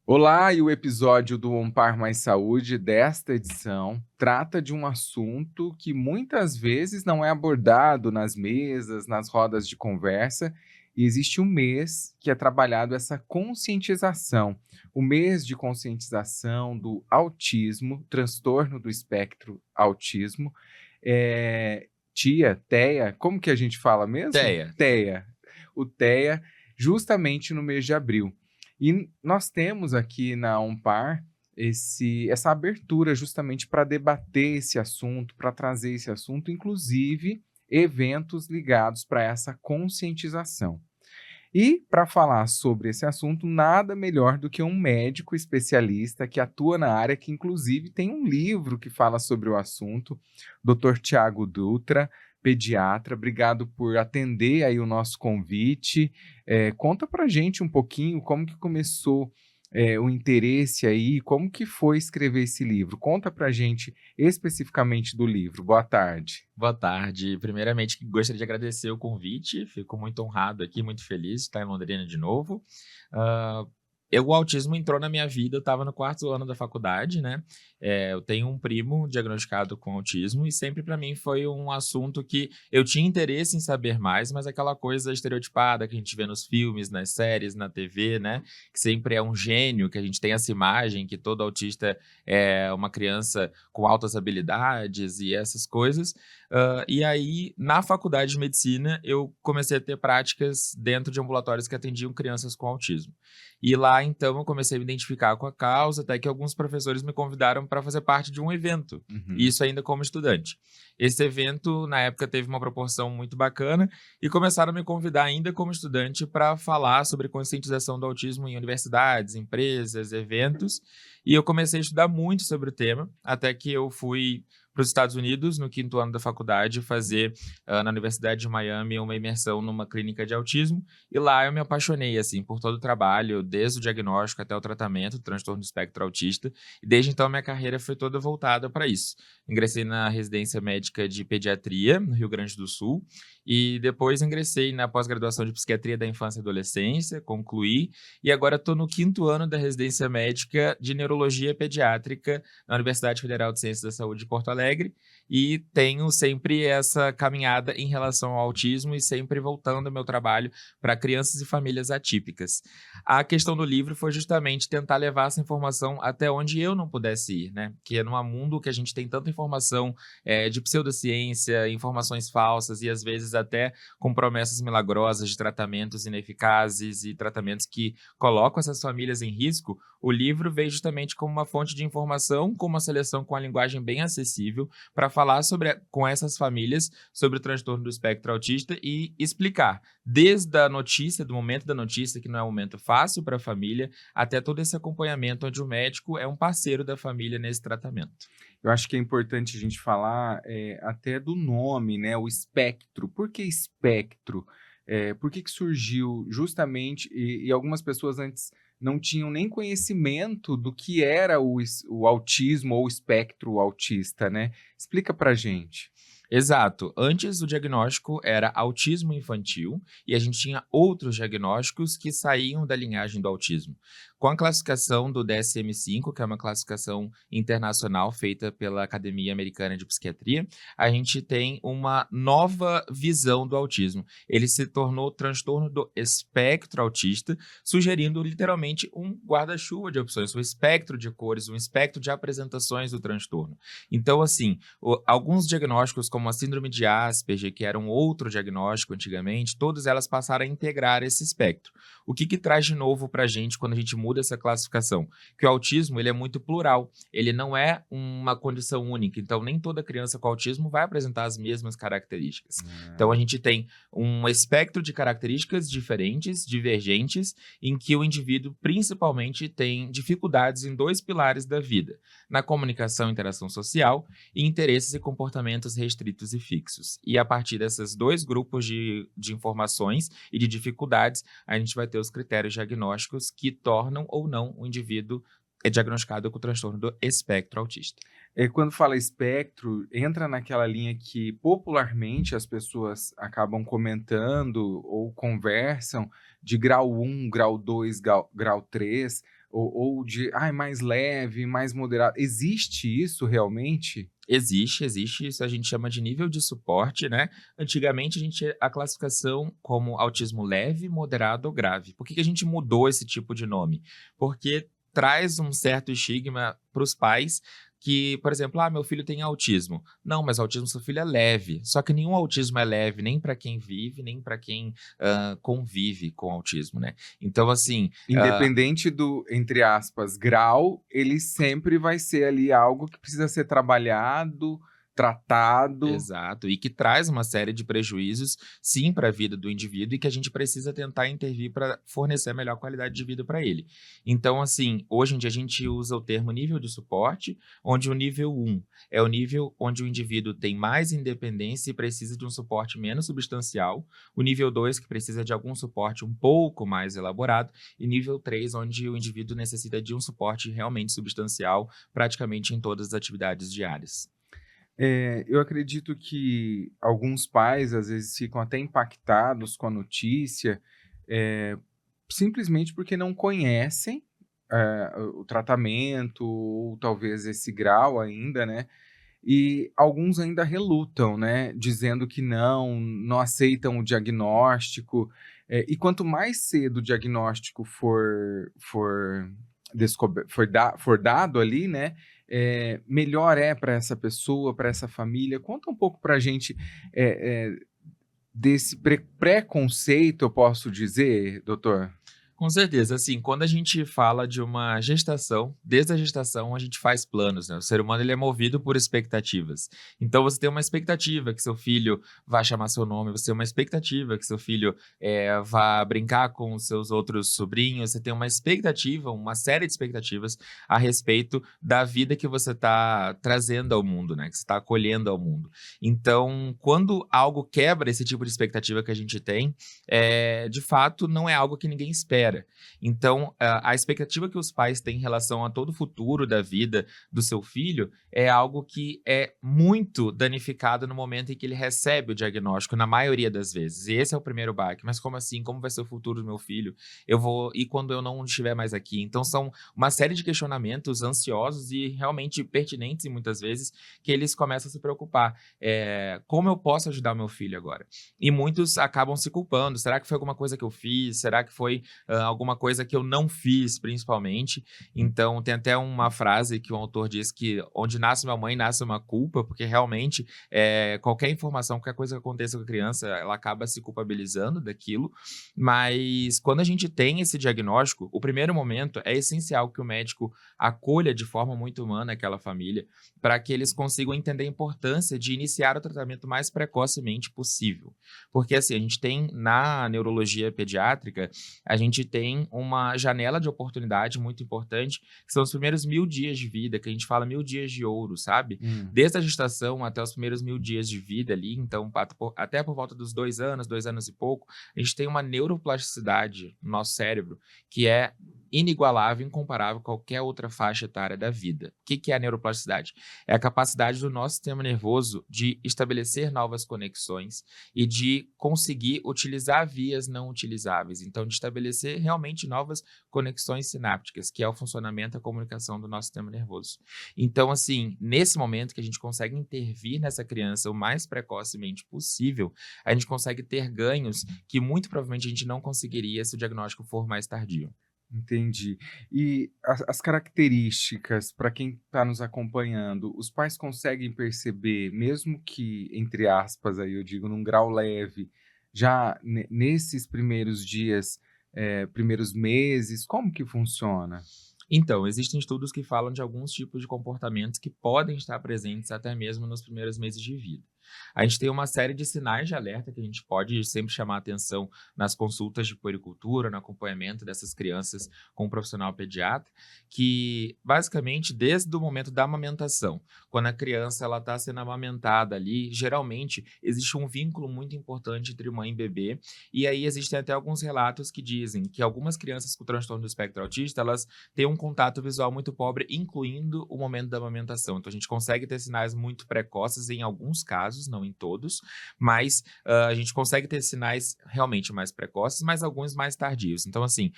Olá, e o episódio do Um Par Mais Saúde desta edição trata de um assunto que muitas vezes não é abordado nas mesas, nas rodas de conversa, e existe um mês que é trabalhado essa conscientização, o mês de conscientização do autismo, transtorno do espectro autismo, TEA, como que a gente fala mesmo? Teia. TEA, o TEA, justamente no mês de abril. E nós temos aqui na Umpar essa abertura justamente para debater esse assunto, para trazer esse assunto, inclusive eventos ligados para essa conscientização. E para falar sobre esse assunto, nada melhor do que um médico especialista que atua na área, que inclusive tem um livro que fala sobre o assunto, Dr. Tiago Dutra, pediatra. Obrigado por atender aí o nosso convite. Conta para gente um pouquinho como que começou o interesse aí, como que foi escrever esse livro. Conta para gente especificamente do livro. Boa tarde. Boa tarde. Primeiramente, gostaria de agradecer o convite. Fico muito honrado aqui, muito feliz de estar em Londrina de novo. Ah, o autismo entrou na minha vida, eu estava no quarto ano da faculdade, né? Eu tenho um primo diagnosticado com autismo e sempre para mim foi um assunto que eu tinha interesse em saber mais, mas aquela coisa estereotipada que a gente vê nos filmes, nas séries, na TV, né? Que sempre é um gênio, que a gente tem essa imagem que todo autista é uma criança com altas habilidades e essas coisas. E aí, na faculdade de medicina, eu comecei a ter práticas dentro de ambulatórios que atendiam crianças com autismo. E lá, então, eu comecei a me identificar com a causa, até que alguns professores me convidaram para fazer parte de um evento, Uhum. isso ainda como estudante. Esse evento, na época, teve uma proporção muito bacana e começaram a me convidar ainda como estudante para falar sobre conscientização do autismo em universidades, empresas, eventos. E eu comecei a estudar muito sobre o tema, até que eu fui para os Estados Unidos, no quinto ano da faculdade, fazer na Universidade de Miami uma imersão numa clínica de autismo. E lá eu me apaixonei assim por todo o trabalho, desde o diagnóstico até o tratamento do transtorno do espectro autista. E desde então minha carreira foi toda voltada para isso. Ingressei na residência médica de pediatria no Rio Grande do Sul e depois ingressei na pós-graduação de psiquiatria da infância e adolescência, concluí e agora estou no quinto ano da residência médica de neurologia pediátrica na Universidade Federal de Ciências da Saúde de Porto Alegre e tenho sempre essa caminhada em relação ao autismo e sempre voltando ao meu trabalho para crianças e famílias atípicas. A questão do livro foi justamente tentar levar essa informação até onde eu não pudesse ir, né? Que é num mundo que a gente tem tanta informação de pseudociência, informações falsas e às vezes até com promessas milagrosas de tratamentos ineficazes e tratamentos que colocam essas famílias em risco. O livro veio justamente como uma fonte de informação, com uma seleção com a linguagem bem acessível, para falar com essas famílias sobre o transtorno do espectro autista e explicar, desde a notícia, do momento da notícia, que não é um momento fácil para a família, até todo esse acompanhamento onde o médico é um parceiro da família nesse tratamento. Eu acho que é importante a gente falar até do nome, né? O espectro. Por que espectro? Por que surgiu justamente? E algumas pessoas antes não tinham nem conhecimento do que era o autismo ou o espectro autista, né? Explica pra gente. Exato. Antes o diagnóstico era autismo infantil e a gente tinha outros diagnósticos que saíam da linhagem do autismo. Com a classificação do DSM-5, que é uma classificação internacional feita pela Academia Americana de Psiquiatria, a gente tem uma nova visão do autismo. Ele se tornou transtorno do espectro autista, sugerindo literalmente um guarda-chuva de opções, um espectro de cores, um espectro de apresentações do transtorno. Então, assim, alguns diagnósticos, como a síndrome de Asperger, que era um outro diagnóstico antigamente, todas elas passaram a integrar esse espectro. O que traz de novo para a gente quando a gente muda essa classificação? Que o autismo ele é muito plural, ele não é uma condição única, então nem toda criança com autismo vai apresentar as mesmas características. Então a gente tem um espectro de características diferentes, divergentes, em que o indivíduo principalmente tem dificuldades em dois pilares da vida, na comunicação e interação social e interesses e comportamentos restritos e fixos. E a partir desses dois grupos de informações e de dificuldades, a gente vai ter os critérios diagnósticos que tornam ou não o indivíduo diagnosticado com o transtorno do espectro autista. Quando fala espectro, entra naquela linha que popularmente as pessoas acabam comentando ou conversam de grau 1, grau 2, grau 3. ou de mais leve, mais moderado. Existe isso realmente? Existe, isso a gente chama de nível de suporte, né? Antigamente a classificação como autismo leve, moderado ou grave. Por que a gente mudou esse tipo de nome? Porque traz um certo estigma para os pais que, por exemplo, meu filho tem autismo. Não, mas autismo do seu filho é leve. Só que nenhum autismo é leve, nem para quem vive, nem para quem convive com autismo, né? Então, assim, Independente do, entre aspas, grau, ele sempre vai ser ali algo que precisa ser trabalhado, tratado. exato, e que traz uma série de prejuízos, sim, para a vida do indivíduo e que a gente precisa tentar intervir para fornecer a melhor qualidade de vida para ele. Então, assim, hoje em dia a gente usa o termo nível de suporte, onde o nível 1 é o nível onde o indivíduo tem mais independência e precisa de um suporte menos substancial, o nível 2 que precisa de algum suporte um pouco mais elaborado, e nível 3 onde o indivíduo necessita de um suporte realmente substancial, praticamente em todas as atividades diárias. Eu acredito que alguns pais, às vezes, ficam até impactados com a notícia, eh, simplesmente porque não conhecem, o tratamento ou talvez esse grau ainda, né, e alguns ainda relutam, né, dizendo que não aceitam o diagnóstico, e quanto mais cedo o diagnóstico for dado ali, né, melhor é para essa pessoa, para essa família. Conta um pouco para a gente, desse preconceito, eu posso dizer, doutor? Com certeza, assim, quando a gente fala de uma gestação, desde a gestação a gente faz planos, né? O ser humano ele é movido por expectativas. Então você tem uma expectativa que seu filho vá chamar seu nome, você tem uma expectativa que seu filho vá brincar com os seus outros sobrinhos, você tem uma expectativa, uma série de expectativas a respeito da vida que você está trazendo ao mundo, né? Que você está acolhendo ao mundo. Então, quando algo quebra esse tipo de expectativa que a gente tem, de fato, não é algo que ninguém espera. Então, a expectativa que os pais têm em relação a todo o futuro da vida do seu filho é algo que é muito danificado no momento em que ele recebe o diagnóstico, na maioria das vezes. E esse é o primeiro baque. Mas como assim? Como vai ser o futuro do meu filho? E quando eu não estiver mais aqui? Então, são uma série de questionamentos ansiosos e realmente pertinentes, e muitas vezes, que eles começam a se preocupar. Como eu posso ajudar meu filho agora? E muitos acabam se culpando. Será que foi alguma coisa que eu fiz? Será que foi alguma coisa que eu não fiz, principalmente? Então, tem até uma frase que o autor diz que onde nasce uma mãe, nasce uma culpa, porque realmente qualquer informação, qualquer coisa que aconteça com a criança, ela acaba se culpabilizando daquilo. Mas quando a gente tem esse diagnóstico, o primeiro momento é essencial que o médico acolha de forma muito humana aquela família, para que eles consigam entender a importância de iniciar o tratamento mais precocemente possível. Porque assim, a gente tem na neurologia pediátrica, a gente tem uma janela de oportunidade muito importante, que são os primeiros 1000 dias de vida, que a gente fala 1000 dias de ouro, sabe? Desde a gestação até os primeiros 1000 dias de vida ali, então até por volta dos 2 anos e pouco, a gente tem uma neuroplasticidade no nosso cérebro que é inigualável, incomparável a qualquer outra faixa etária da vida. O que é a neuroplasticidade? É a capacidade do nosso sistema nervoso de estabelecer novas conexões e de conseguir utilizar vias não utilizáveis. Então, de estabelecer realmente novas conexões sinápticas, que é o funcionamento e a comunicação do nosso sistema nervoso. Então, assim, nesse momento que a gente consegue intervir nessa criança o mais precocemente possível, a gente consegue ter ganhos que muito provavelmente a gente não conseguiria se o diagnóstico for mais tardio. Entendi. E as características, para quem está nos acompanhando, os pais conseguem perceber, mesmo que, entre aspas, aí eu digo, num grau leve, já nesses primeiros dias, primeiros meses, como que funciona? Então, existem estudos que falam de alguns tipos de comportamentos que podem estar presentes até mesmo nos primeiros meses de vida. A gente tem uma série de sinais de alerta que a gente pode sempre chamar atenção nas consultas de puericultura, no acompanhamento dessas crianças com um profissional pediatra, que basicamente desde o momento da amamentação, quando a criança ela está sendo amamentada ali, geralmente existe um vínculo muito importante entre mãe e bebê, e aí existem até alguns relatos que dizem que algumas crianças com transtorno do espectro autista, elas têm um contato visual muito pobre, incluindo o momento da amamentação. Então a gente consegue ter sinais muito precoces em alguns casos, casos, não em todos, mas a gente consegue ter sinais realmente mais precoces, mas alguns mais tardios. Então, assim,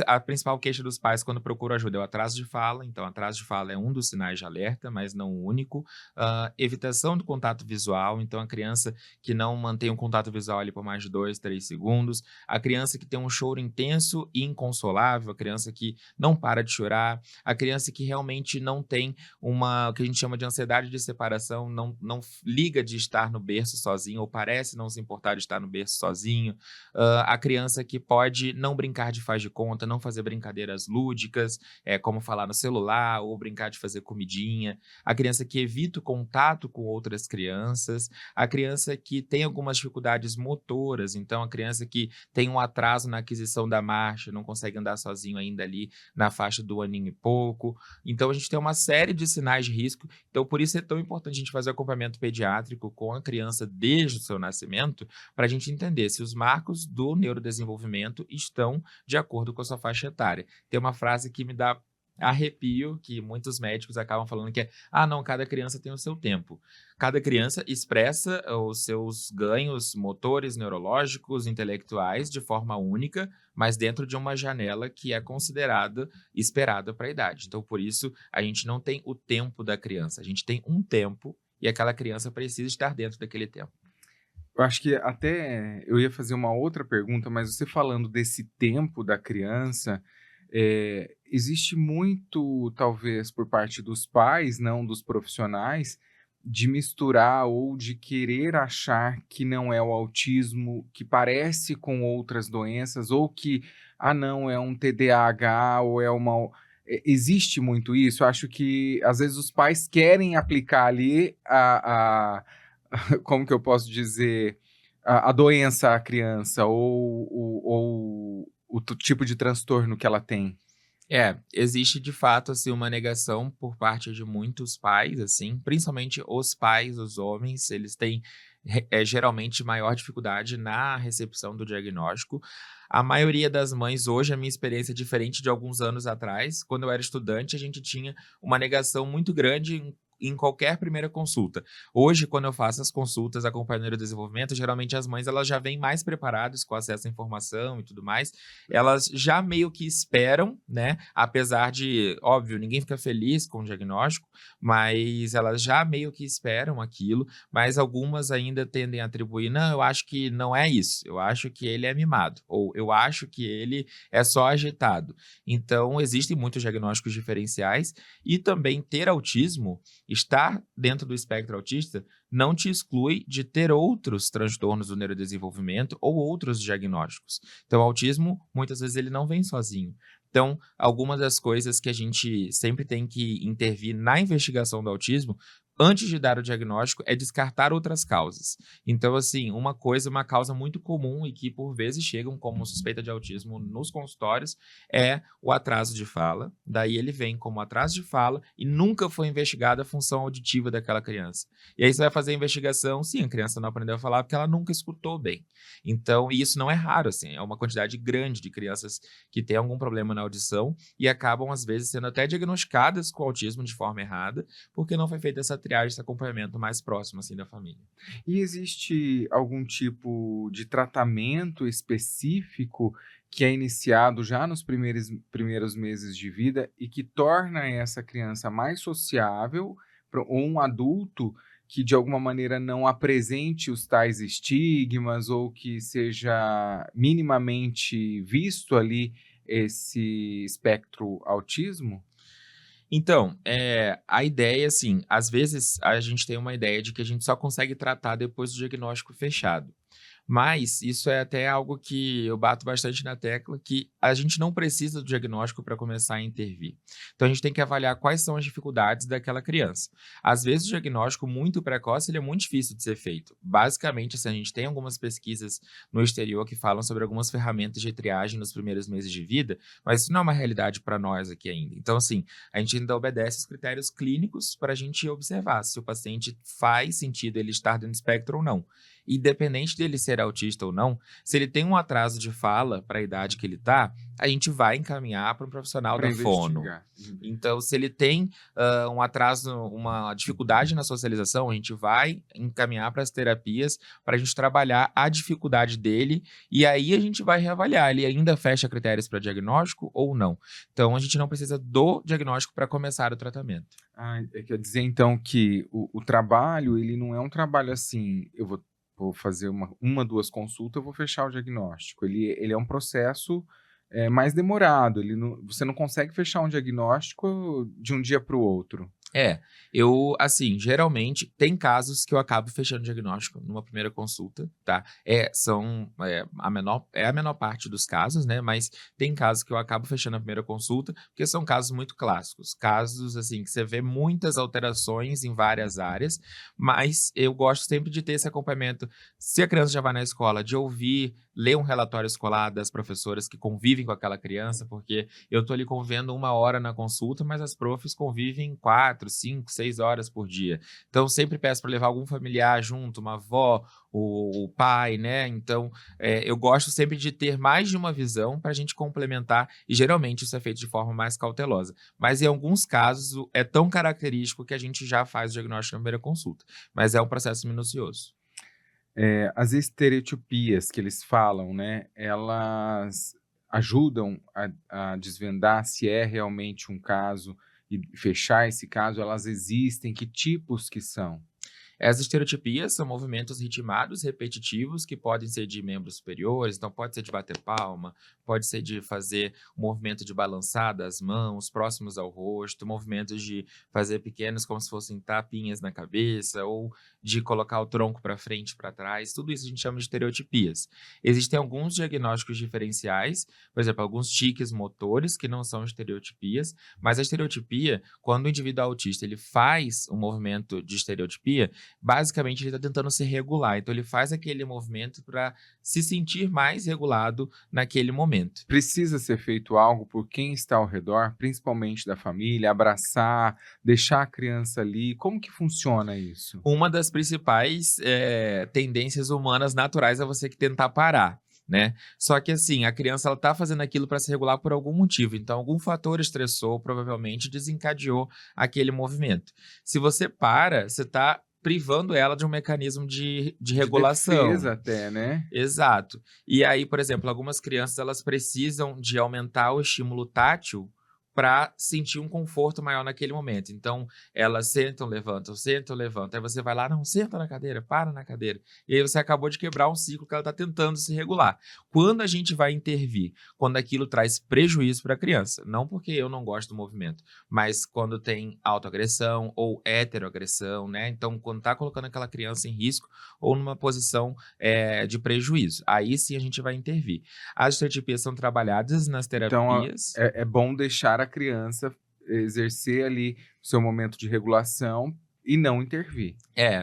a principal queixa dos pais quando procuram ajuda é o atraso de fala. Então, atraso de fala é um dos sinais de alerta, mas não o único. Evitação do contato visual. Então, a criança que não mantém um contato visual ali por mais de 2, 3 segundos. A criança que tem um choro intenso e inconsolável. A criança que não para de chorar. A criança que realmente não tem o que a gente chama de ansiedade de separação, não liga de estar no berço sozinho, ou parece não se importar de estar no berço sozinho. A criança que pode não brincar de faz de conta, não fazer brincadeiras lúdicas, como falar no celular, ou brincar de fazer comidinha. A criança que evita o contato com outras crianças. A criança que tem algumas dificuldades motoras, então a criança que tem um atraso na aquisição da marcha, não consegue andar sozinho ainda ali na faixa do aninho e pouco. Então a gente tem uma série de sinais de risco. Então por isso é tão importante a gente fazer o acompanhamento pediátrico com a criança desde o seu nascimento, para a gente entender se os marcos do neurodesenvolvimento estão de acordo com a sua faixa etária. Tem uma frase que me dá arrepio, que muitos médicos acabam falando que não, cada criança tem o seu tempo. Cada criança expressa os seus ganhos motores, neurológicos, intelectuais de forma única, mas dentro de uma janela que é considerada esperada para a idade. Então, por isso, a gente não tem o tempo da criança, a gente tem um tempo e aquela criança precisa estar dentro daquele tempo. Eu acho que até eu ia fazer uma outra pergunta, mas você falando desse tempo da criança, existe muito, talvez, por parte dos pais, não dos profissionais, de misturar ou de querer achar que não é o autismo, que parece com outras doenças, ou que, não, é um TDAH, ou é uma. Existe muito isso. Eu acho que, às vezes, os pais querem aplicar ali como que eu posso dizer, a doença à criança ou o tipo de transtorno que ela tem. Existe de fato assim uma negação por parte de muitos pais, assim, principalmente os pais, os homens, eles têm geralmente maior dificuldade na recepção do diagnóstico. A maioria das mães hoje, a minha experiência é diferente de alguns anos atrás. Quando eu era estudante, a gente tinha uma negação muito grande em qualquer primeira consulta. Hoje, quando eu faço as consultas acompanhando o neurodesenvolvimento, geralmente as mães elas já vêm mais preparadas com acesso à informação e tudo mais. Elas já meio que esperam, né? Apesar de, óbvio, ninguém fica feliz com o diagnóstico, mas elas já meio que esperam aquilo, mas algumas ainda tendem a atribuir, não, eu acho que não é isso, eu acho que ele é mimado, ou eu acho que ele é só agitado. Então, existem muitos diagnósticos diferenciais e também ter autismo, estar dentro do espectro autista, não te exclui de ter outros transtornos do neurodesenvolvimento ou outros diagnósticos. Então, o autismo, muitas vezes, ele não vem sozinho. Então, algumas das coisas que a gente sempre tem que intervir na investigação do autismo, antes de dar o diagnóstico, é descartar outras causas. Então, assim, uma causa muito comum e que por vezes chegam como suspeita de autismo nos consultórios é o atraso de fala. Daí ele vem como atraso de fala e nunca foi investigada a função auditiva daquela criança. E aí você vai fazer a investigação, sim, a criança não aprendeu a falar porque ela nunca escutou bem. Então, e isso não é raro, assim, é uma quantidade grande de crianças que têm algum problema na audição e acabam, às vezes, sendo até diagnosticadas com autismo de forma errada, porque não foi feita essa triagem, esse acompanhamento mais próximo, assim, da família. E existe algum tipo de tratamento específico que é iniciado já nos primeiros meses de vida e que torna essa criança mais sociável, ou um adulto que de alguma maneira não apresente os tais estigmas ou que seja minimamente visto ali esse espectro autismo? Então, a ideia, assim, às vezes a gente tem uma ideia de que a gente só consegue tratar depois do diagnóstico fechado. Mas isso é até algo que eu bato bastante na tecla, que a gente não precisa do diagnóstico para começar a intervir. Então, a gente tem que avaliar quais são as dificuldades daquela criança. Às vezes, o diagnóstico muito precoce ele é muito difícil de ser feito. Basicamente, assim, a gente tem algumas pesquisas no exterior que falam sobre algumas ferramentas de triagem nos primeiros meses de vida, mas isso não é uma realidade para nós aqui ainda. Então, assim, a gente ainda obedece os critérios clínicos para a gente observar se o paciente faz sentido ele estar dentro do espectro ou não. Independente dele ser ele é autista ou não, se ele tem um atraso de fala para a idade que ele está, a gente vai encaminhar para um profissional Pra da fono. investigar. Então, se ele tem um atraso, uma dificuldade na socialização, a gente vai encaminhar para as terapias para a gente trabalhar a dificuldade dele e aí a gente vai reavaliar. Ele ainda fecha critérios para diagnóstico ou não. Então, a gente não precisa do diagnóstico para começar o tratamento. Quer dizer, então, que o trabalho, ele não é um trabalho assim, eu vou fazer uma, duas consultas, eu vou fechar o diagnóstico. Ele é um processo mais demorado. Você não consegue fechar um diagnóstico de um dia para o outro. Assim, geralmente, tem casos que eu acabo fechando diagnóstico numa primeira consulta, tá? A menor parte dos casos, né? Mas tem casos que eu acabo fechando a primeira consulta, porque são casos muito clássicos. Casos, assim, que você vê muitas alterações em várias áreas, mas eu gosto sempre de ter esse acompanhamento. Se a criança já vai na escola, de ouvir, ler um relatório escolar das professoras que convivem com aquela criança, porque eu tô ali convivendo 1 hora na consulta, mas as profs convivem 4, 5, 6 horas por dia. Então, sempre peço para levar algum familiar junto, uma avó, o pai, né? Então, eu gosto sempre de ter mais de uma visão para a gente complementar, e geralmente isso é feito de forma mais cautelosa. Mas em alguns casos é tão característico que a gente já faz o diagnóstico na primeira consulta. Mas é um processo minucioso. As estereotipias que eles falam, né? Elas ajudam a desvendar se é realmente um caso e fechar esse caso. Elas existem, que tipos que são? As estereotipias são movimentos ritmados, repetitivos, que podem ser de membros superiores, então pode ser de bater palma, pode ser de fazer um movimento de balançar das mãos próximos ao rosto, movimentos de fazer pequenos como se fossem tapinhas na cabeça, ou de colocar o tronco para frente e para trás. Tudo isso a gente chama de estereotipias. Existem alguns diagnósticos diferenciais, por exemplo, alguns tiques motores que não são estereotipias, mas a estereotipia, quando o indivíduo autista ele faz um movimento de estereotipia, basicamente ele está tentando se regular. Então ele faz aquele movimento para se sentir mais regulado naquele momento. Precisa ser feito algo por quem está ao redor, principalmente da família, abraçar, deixar a criança ali. Como que funciona isso? Uma das principais tendências humanas naturais é você que tentar parar, né? Só que assim, a criança ela tá fazendo aquilo para se regular por algum motivo. Então, algum fator estressou, provavelmente desencadeou aquele movimento. Se você para, você tá privando ela de um mecanismo de regulação. De defesa até, né? Exato. E aí, por exemplo, algumas crianças elas precisam de aumentar o estímulo tátil para sentir um conforto maior naquele momento. Então, elas sentam, levantam, aí você vai lá, não, senta na cadeira, para na cadeira. E aí você acabou de quebrar um ciclo que ela está tentando se regular. Quando a gente vai intervir? Quando aquilo traz prejuízo para a criança. Não porque eu não gosto do movimento, mas quando tem autoagressão ou heteroagressão, né? Então, quando está colocando aquela criança em risco ou numa posição de prejuízo. Aí sim a gente vai intervir. As estereotipias são trabalhadas nas terapias. Então, é bom deixar a criança exercer ali o seu momento de regulação e não intervir.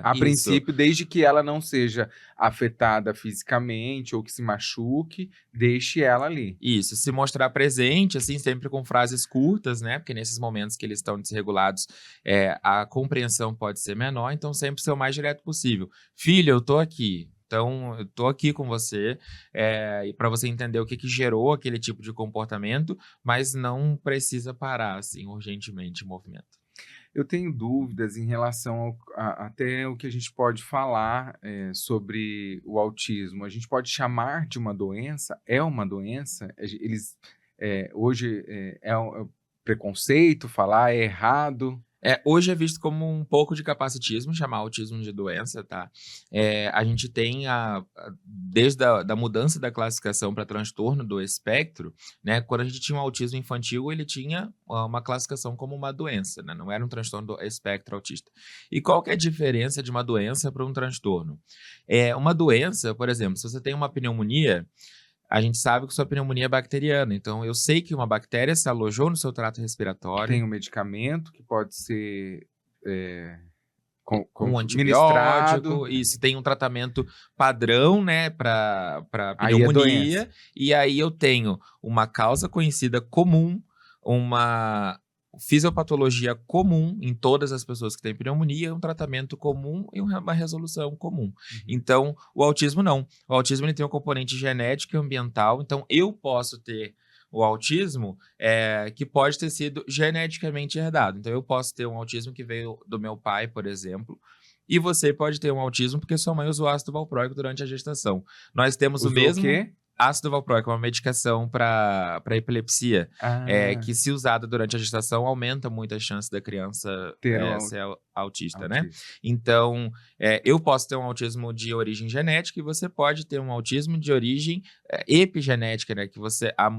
A Isso. princípio, desde que ela não seja afetada fisicamente ou que se machuque, deixe ela ali. Isso, se mostrar presente, assim, sempre com frases curtas, né? Porque nesses momentos que eles estão desregulados, a compreensão pode ser menor, então sempre ser o mais direto possível. Filho, eu tô aqui. Então, eu tô aqui com você e para você entender o que gerou aquele tipo de comportamento, mas não precisa parar, assim, urgentemente o movimento. Eu tenho dúvidas em relação até o que a gente pode falar sobre o autismo. A gente pode chamar de uma doença? É uma doença? Hoje é um preconceito falar, é errado? Hoje é visto como um pouco de capacitismo, chamar autismo de doença, tá? A gente tem, desde a mudança da classificação para transtorno do espectro, né? Quando a gente tinha um autismo infantil, ele tinha uma classificação como uma doença, né? Não era um transtorno do espectro autista. E qual que é a diferença de uma doença para um transtorno? Uma doença, por exemplo, se você tem uma pneumonia, a gente sabe que sua pneumonia é bacteriana, então eu sei que uma bactéria se alojou no seu trato respiratório. Tem um medicamento que pode ser um ministrado. antibiótico, isso, tem um tratamento padrão, né, para Aí é pneumonia, doença. e aí eu tenho uma causa conhecida comum, fisiopatologia comum em todas as pessoas que têm pneumonia, um tratamento comum e uma resolução comum. Então, o autismo não. O autismo ele tem um componente genético e ambiental, então eu posso ter o autismo que pode ter sido geneticamente herdado. Então, eu posso ter um autismo que veio do meu pai, por exemplo, e você pode ter um autismo porque sua mãe usou ácido valproico durante a gestação. Nós temos o Usou o mesmo quê? ácido valproico, uma medicação para epilepsia, Ah, que se usada durante a gestação aumenta muito a chance da criança ter ser autista, né? autismo. Então, eu posso ter um autismo de origem genética e você pode ter um autismo de origem epigenética, né? Que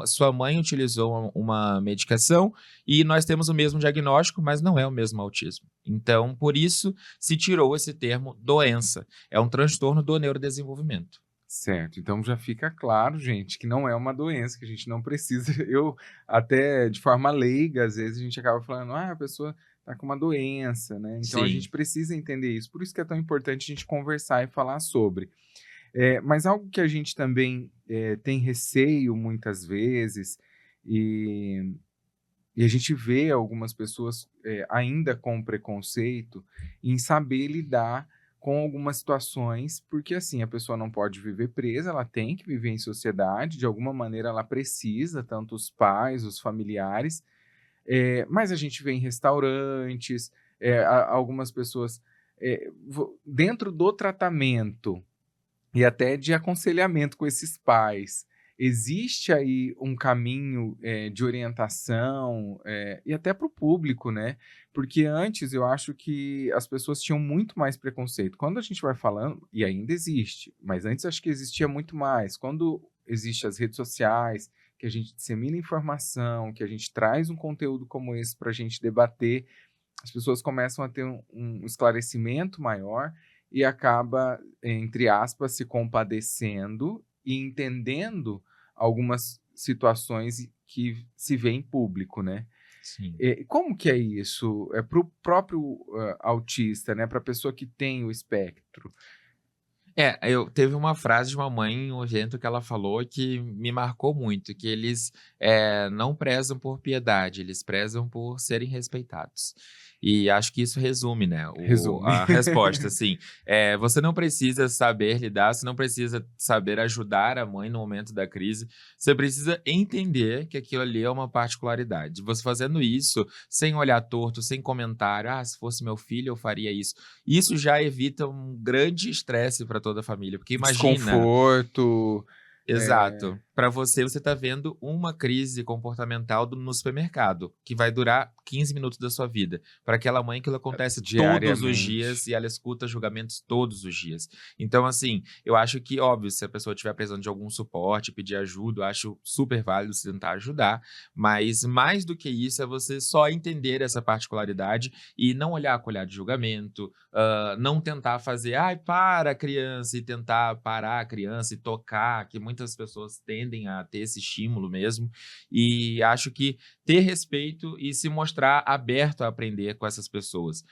sua mãe utilizou uma medicação e nós temos o mesmo diagnóstico, mas não é o mesmo autismo. Então, por isso se tirou esse termo doença. É um transtorno do neurodesenvolvimento. Certo, então já fica claro, gente, que não é uma doença, que a gente não precisa. Eu, até de forma leiga, às vezes a gente acaba falando, a pessoa está com uma doença, né? Então a Sim. gente precisa entender isso. Por isso que é tão importante a gente conversar e falar sobre. Mas algo que a gente também tem receio muitas vezes, e, e a gente vê algumas pessoas ainda com preconceito em saber lidar com algumas situações, porque assim, a pessoa não pode viver presa, ela tem que viver em sociedade, de alguma maneira ela precisa, tanto os pais, os familiares, mas a gente vê em restaurantes, algumas pessoas dentro do tratamento e até de aconselhamento com esses pais. Existe aí um caminho, de orientação, e até para o público, né, porque antes eu acho que as pessoas tinham muito mais preconceito. Quando a gente vai falando e ainda existe, mas antes acho que existia muito mais. Quando existe as redes sociais, que a gente dissemina informação, que a gente traz um conteúdo como esse para a gente debater, as pessoas começam a ter um esclarecimento maior e acaba, entre aspas, se compadecendo e entendendo algumas situações que se vê em público, né. Sim. Como que é isso? É para o próprio, autista, né, para a pessoa que tem o espectro. Eu teve uma frase de uma mãe em um evento que ela falou que me marcou muito, que eles, não prezam por piedade, eles prezam por serem respeitados. E acho que isso resume, né, Resume. a resposta, assim, você não precisa saber lidar, você não precisa saber ajudar a mãe no momento da crise, você precisa entender que aquilo ali é uma particularidade. Você fazendo isso, sem olhar torto, sem comentário: "Ah, se fosse meu filho eu faria isso". Isso já evita um grande estresse para toda a família, porque imagina. Desconforto, Exato. Para você, você tá vendo uma crise comportamental no supermercado, que vai durar 15 minutos da sua vida. Para aquela mãe, aquilo acontece todos os dias diariamente. e ela escuta julgamentos todos os dias. Então, assim, eu acho que, óbvio, se a pessoa estiver precisando de algum suporte, pedir ajuda, eu acho super válido você tentar ajudar, mas mais do que isso é você só entender essa particularidade e não olhar com olhar de julgamento, não tentar fazer, ai, para, criança, e tentar parar a criança e tocar, que muitas pessoas tendem a ter esse estímulo mesmo. E acho que ter respeito e se mostrar aberto a aprender com essas pessoas.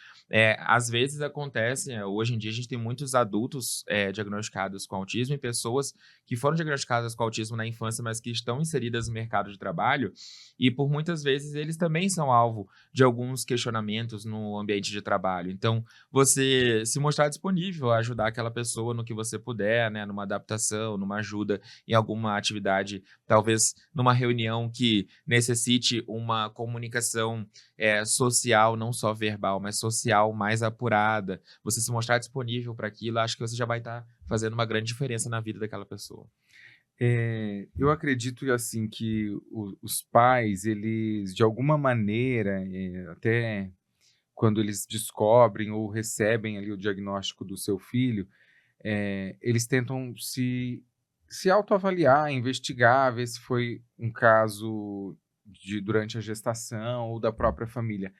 Às vezes acontece, hoje em dia a gente tem muitos adultos diagnosticados com autismo e pessoas que foram diagnosticadas com autismo na infância, mas que estão inseridas no mercado de trabalho, e por muitas vezes eles também são alvo de alguns questionamentos no ambiente de trabalho. Então, você se mostrar disponível a ajudar aquela pessoa no que você puder, né, numa adaptação, numa ajuda em alguma atividade, talvez numa reunião que necessite uma comunicação social, não só verbal, mas social mais apurada. Você se mostrar disponível para aquilo, acho que você já vai estar fazendo uma grande diferença na vida daquela pessoa. Eu acredito assim que os pais, eles de alguma maneira, até quando eles descobrem ou recebem ali o diagnóstico do seu filho, eles tentam se autoavaliar, investigar, ver se foi um caso de durante a gestação ou da própria família.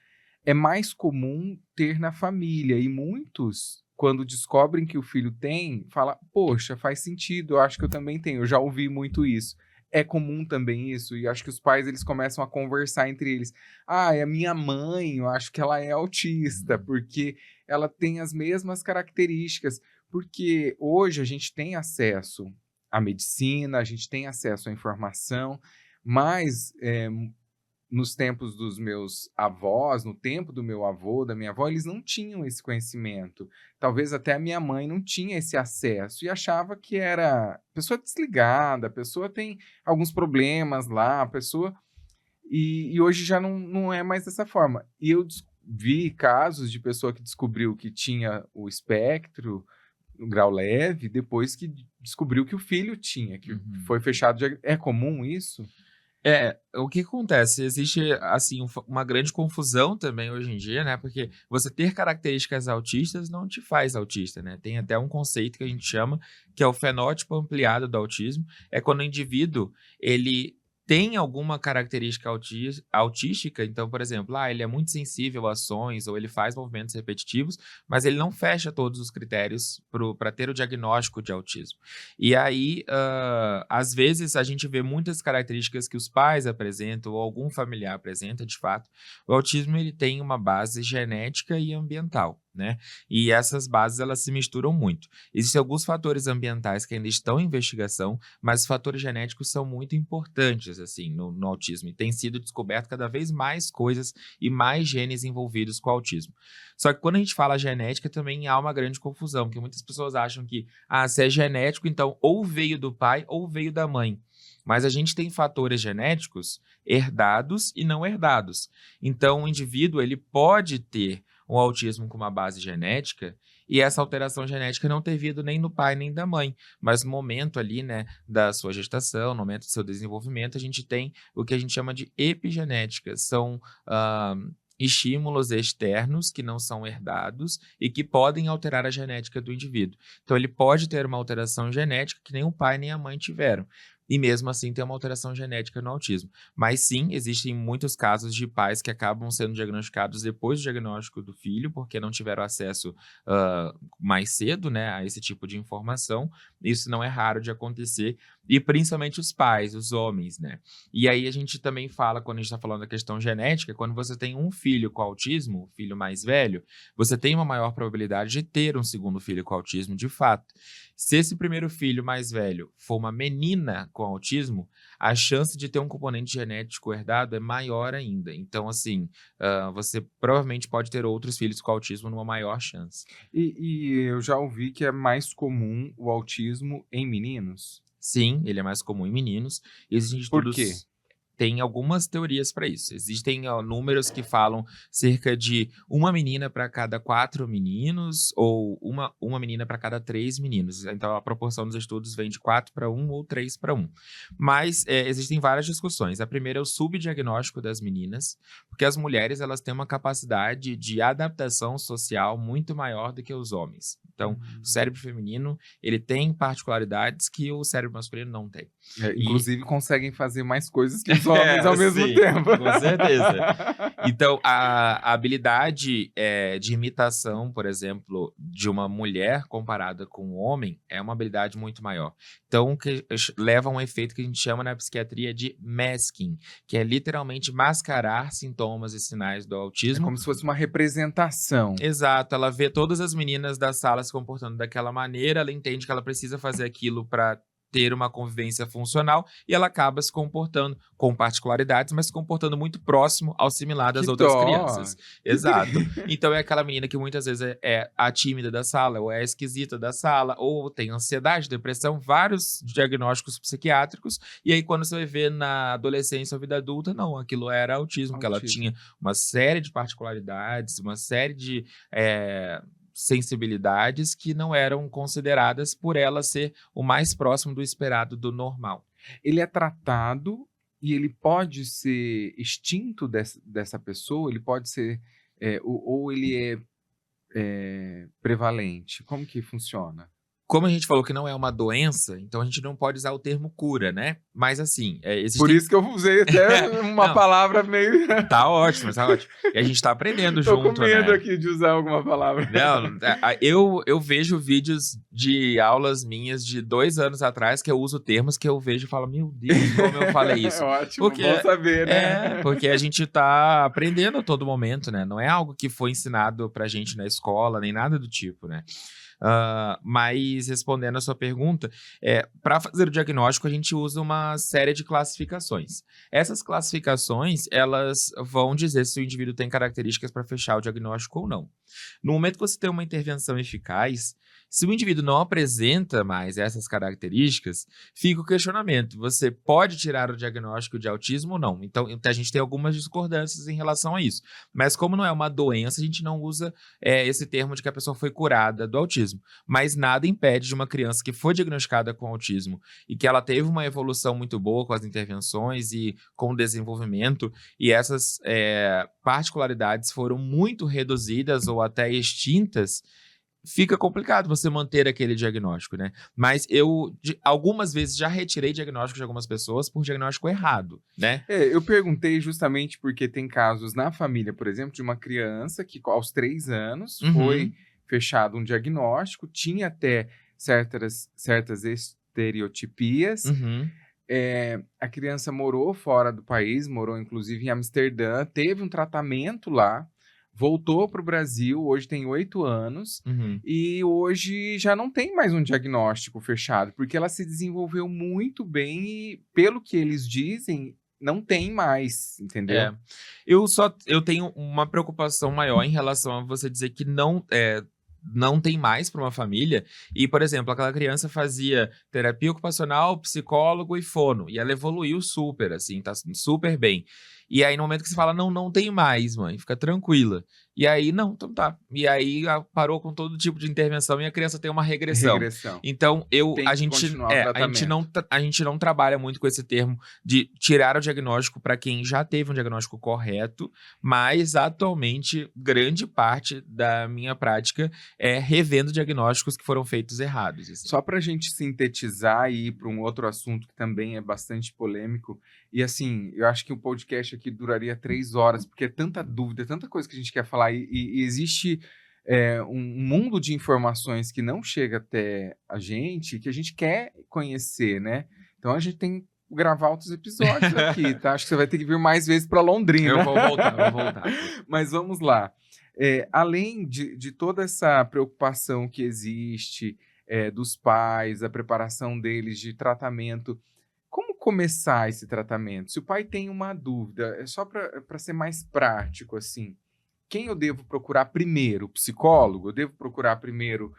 É mais comum ter na família e muitos, quando descobrem que o filho tem, fala: "Poxa, faz sentido, eu acho que eu também tenho", eu já ouvi muito isso. É comum também isso? E acho que os pais, eles começam a conversar entre eles: "Ah, é a minha mãe, eu acho que ela é autista, Uhum. porque ela tem as mesmas características". Porque hoje a gente tem acesso à medicina, a gente tem acesso à informação, mas, nos tempos dos meus avós, no tempo do meu avô, da minha avó, eles não tinham esse conhecimento. Talvez até a minha mãe não tinha esse acesso e achava que era pessoa desligada, a pessoa tem alguns problemas lá, a pessoa. E hoje já não é mais dessa forma. E eu vi casos de pessoa que descobriu que tinha o espectro, no grau leve, depois que descobriu que o filho tinha, que foi fechado. É comum isso? O que acontece? Existe, assim, uma grande confusão também hoje em dia, né? Porque você ter características autistas não te faz autista, né? Tem até um conceito que a gente chama, que é o fenótipo ampliado do autismo. É quando o indivíduo, ele tem alguma característica autística, então, por exemplo, ele é muito sensível a ações ou ele faz movimentos repetitivos, mas ele não fecha todos os critérios para ter o diagnóstico de autismo. E aí, às vezes, a gente vê muitas características que os pais apresentam ou algum familiar apresenta, de fato. O autismo ele tem uma base genética e ambiental, né? E essas bases, elas se misturam muito. Existem alguns fatores ambientais que ainda estão em investigação, mas os fatores genéticos são muito importantes, assim, no autismo. E tem sido descoberto cada vez mais coisas e mais genes envolvidos com o autismo. Só que quando a gente fala genética, também há uma grande confusão, porque muitas pessoas acham que, se é genético, então ou veio do pai ou veio da mãe. Mas a gente tem fatores genéticos herdados e não herdados. Então, o indivíduo ele pode ter um autismo com uma base genética e essa alteração genética não ter vindo nem do pai nem da mãe. Mas no momento ali, né, da sua gestação, no momento do seu desenvolvimento, a gente tem o que a gente chama de epigenética. São estímulos externos que não são herdados e que podem alterar a genética do indivíduo. Então, ele pode ter uma alteração genética que nem o pai nem a mãe tiveram. E mesmo assim tem uma alteração genética no autismo. Mas sim, existem muitos casos de pais que acabam sendo diagnosticados depois do diagnóstico do filho, porque não tiveram acesso mais cedo, né, a esse tipo de informação. Isso não é raro de acontecer. E principalmente os pais, os homens, né? E aí a gente também fala, quando a gente está falando da questão genética, quando você tem um filho com autismo, o filho mais velho, você tem uma maior probabilidade de ter um segundo filho com autismo de fato. Se esse primeiro filho mais velho for uma menina com autismo, a chance de ter um componente genético herdado é maior ainda. Então, assim, você provavelmente pode ter outros filhos com autismo numa maior chance. E eu já ouvi que é mais comum o autismo em meninos. Sim, ele é mais comum em meninos. Existem Por estudos. quê? Tem algumas teorias para isso. Existem números que falam cerca de uma menina para cada 4 meninos ou uma menina para cada 3 meninos. Então, a proporção dos estudos vem de 4 para 1 ou 3 para 1. Mas existem várias discussões. A primeira é o subdiagnóstico das meninas, porque as mulheres elas têm uma capacidade de adaptação social muito maior do que os homens. Então, o cérebro feminino ele tem particularidades que o cérebro masculino não tem. Inclusive, conseguem fazer mais coisas que os homens ao mesmo tempo. Com certeza. Então, a habilidade de imitação, por exemplo, de uma mulher comparada com um homem é uma habilidade muito maior. Então, que leva a um efeito que a gente chama na psiquiatria de masking, que é literalmente mascarar sintomas e sinais do autismo. É como se fosse uma representação. Exato. Ela vê todas as meninas da sala se comportando daquela maneira, ela entende que ela precisa fazer aquilo para ter uma convivência funcional e ela acaba se comportando com particularidades, mas se comportando muito próximo ao similar das outras crianças. Exato. Então é aquela menina que muitas vezes é a tímida da sala, ou é a esquisita da sala, ou tem ansiedade, depressão, vários diagnósticos psiquiátricos, e aí quando você vai ver na adolescência ou vida adulta, não, aquilo era autismo, porque ela tinha uma série de particularidades, uma série de sensibilidades que não eram consideradas por ela ser o mais próximo do esperado do normal. Ele é tratado e ele pode ser extinto dessa pessoa? Ele pode ser... ou ele é prevalente? Como que funciona? Como a gente falou que não é uma doença, então a gente não pode usar o termo cura, né? Mas assim, existem... Por isso que eu usei até uma palavra meio... Tá ótimo, tá ótimo. E a gente tá aprendendo Tô junto, com medo né? aqui de usar alguma palavra. Não, eu vejo vídeos de aulas minhas de 2 anos atrás que eu uso termos que eu vejo e falo, meu Deus, como eu falei isso. Ótimo, bom saber, né? Porque a gente tá aprendendo a todo momento, né? Não é algo que foi ensinado pra gente na escola, nem nada do tipo, né? Mas respondendo a sua pergunta, para fazer o diagnóstico a gente usa uma série de classificações. Essas classificações, elas vão dizer se o indivíduo tem características para fechar o diagnóstico ou não. No momento que você tem uma intervenção eficaz, se o indivíduo não apresenta mais essas características, fica o questionamento: você pode tirar o diagnóstico de autismo ou não? Então, a gente tem algumas discordâncias em relação a isso. Mas como não é uma doença, a gente não usa esse termo de que a pessoa foi curada do autismo. Mas nada impede de uma criança que foi diagnosticada com autismo e que ela teve uma evolução muito boa com as intervenções e com o desenvolvimento, e essas particularidades foram muito reduzidas ou até extintas, fica complicado você manter aquele diagnóstico, né? Mas eu, algumas vezes, já retirei diagnóstico de algumas pessoas por diagnóstico errado, né? Eu perguntei justamente porque tem casos na família, por exemplo, de uma criança que aos 3 anos foi fechado um diagnóstico, tinha até certas estereotipias. A criança morou fora do país, morou inclusive em Amsterdã, teve um tratamento lá, voltou para o Brasil, hoje tem 8 anos, e hoje já não tem mais um diagnóstico fechado, porque ela se desenvolveu muito bem e, pelo que eles dizem, não tem mais, entendeu? Eu tenho uma preocupação maior em relação a você dizer que não tem mais para uma família. E, por exemplo, aquela criança fazia terapia ocupacional, psicólogo e fono, e ela evoluiu super, assim, tá super bem. E aí, no momento que você fala, não tem mais, mãe, fica tranquila. E aí, não, então tá. E aí, parou com todo tipo de intervenção e a criança tem uma regressão. Então, Tem que continuar o tratamento. a gente não trabalha muito com esse termo de tirar o diagnóstico para quem já teve um diagnóstico correto, mas, atualmente, grande parte da minha prática é revendo diagnósticos que foram feitos errados. Assim. Só para a gente sintetizar e ir para um outro assunto que também é bastante polêmico, e assim, eu acho que o podcast aqui duraria 3 horas, porque é tanta dúvida, tanta coisa que a gente quer falar, e existe um mundo de informações que não chega até a gente, que a gente quer conhecer, né? Então a gente tem que gravar outros episódios aqui, tá? Acho que você vai ter que vir mais vezes para Londrina. Eu vou voltar. Mas vamos lá. Além de toda essa preocupação que existe dos pais, a preparação deles de tratamento, como começar esse tratamento? Se o pai tem uma dúvida, só para ser mais prático, assim, quem eu devo procurar primeiro? O psicólogo? Eu devo procurar primeiro?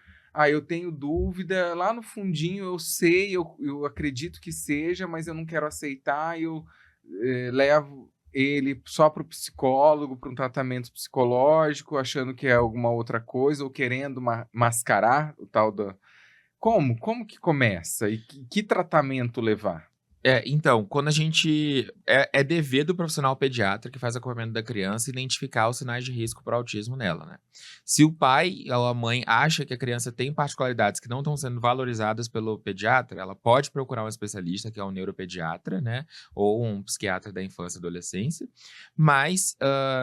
Eu tenho dúvida, lá no fundinho eu sei, eu acredito que seja, mas eu não quero aceitar, eu levo ele só para o psicólogo, para um tratamento psicológico, achando que é alguma outra coisa, ou querendo mascarar o tal da... Como que começa? E que tratamento levar? Então, quando a gente... É dever do profissional pediatra que faz acompanhamento da criança identificar os sinais de risco para autismo nela, né? Se o pai ou a mãe acha que a criança tem particularidades que não estão sendo valorizadas pelo pediatra, ela pode procurar um especialista, que é um neuropediatra, né? Ou um psiquiatra da infância e adolescência. Mas,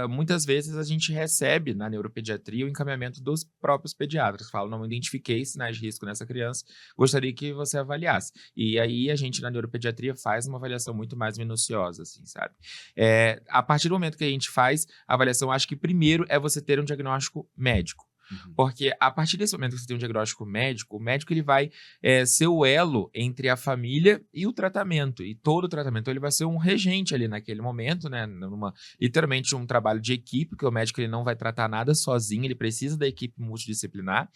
muitas vezes, a gente recebe na neuropediatria o encaminhamento dos próprios pediatras. Falam, não identifiquei sinais de risco nessa criança, gostaria que você avaliasse. E aí, a gente, na neuropediatria, faz uma avaliação muito mais minuciosa, assim, sabe? A partir do momento que a gente faz a avaliação, acho que primeiro é você ter um diagnóstico médico. Porque a partir desse momento que você tem um diagnóstico médico, o médico ele vai ser o elo entre a família e o tratamento. E todo o tratamento ele vai ser um regente ali naquele momento, né? Literalmente um trabalho de equipe, porque o médico ele não vai tratar nada sozinho, ele precisa da equipe multidisciplinar.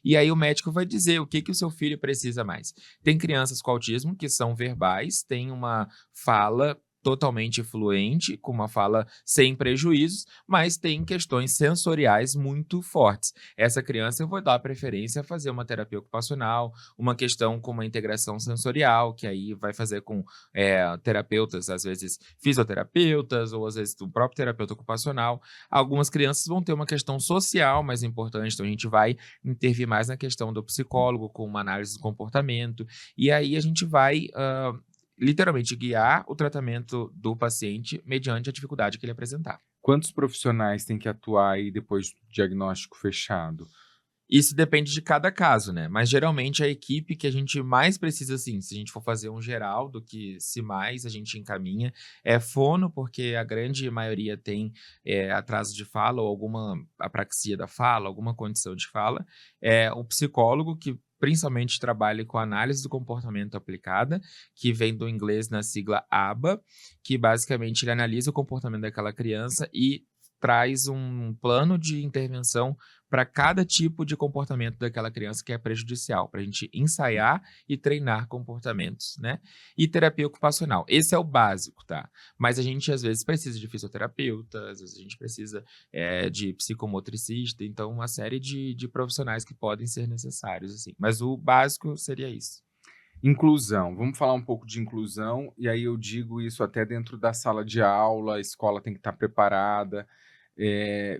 E aí o médico vai dizer o que o seu filho precisa mais. Tem crianças com autismo que são verbais, tem uma fala totalmente fluente, com uma fala sem prejuízos, mas tem questões sensoriais muito fortes. Essa criança eu vou dar preferência a fazer uma terapia ocupacional, uma questão com uma integração sensorial, que aí vai fazer com terapeutas, às vezes fisioterapeutas, ou às vezes o próprio terapeuta ocupacional. Algumas crianças vão ter uma questão social mais importante, então a gente vai intervir mais na questão do psicólogo, com uma análise do comportamento, e aí a gente vai... literalmente guiar o tratamento do paciente mediante a dificuldade que ele apresentar. Quantos profissionais têm que atuar aí depois do diagnóstico fechado? Isso depende de cada caso, né? Mas geralmente a equipe que a gente mais precisa, assim, se a gente for fazer um geral do que se mais a gente encaminha, é fono, porque a grande maioria tem atraso de fala ou alguma apraxia da fala, alguma condição de fala. É o psicólogo, que principalmente trabalha com análise do comportamento aplicada, que vem do inglês na sigla ABA, que basicamente ele analisa o comportamento daquela criança e traz um plano de intervenção para cada tipo de comportamento daquela criança que é prejudicial, para a gente ensaiar e treinar comportamentos, né? E terapia ocupacional. Esse é o básico, tá? Mas a gente às vezes precisa de fisioterapeuta, às vezes a gente precisa de psicomotricista, então uma série de profissionais que podem ser necessários, assim. Mas o básico seria isso. Inclusão, vamos falar um pouco de inclusão, e aí eu digo isso até dentro da sala de aula, a escola tem que estar preparada,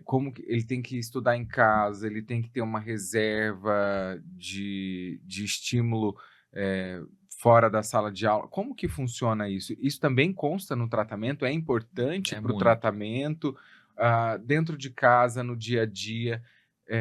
como que ele tem que estudar em casa, ele tem que ter uma reserva de estímulo, fora da sala de aula. Como que funciona isso? Isso também consta no tratamento? É importante É para o muito. tratamento? Dentro de casa, no dia a dia,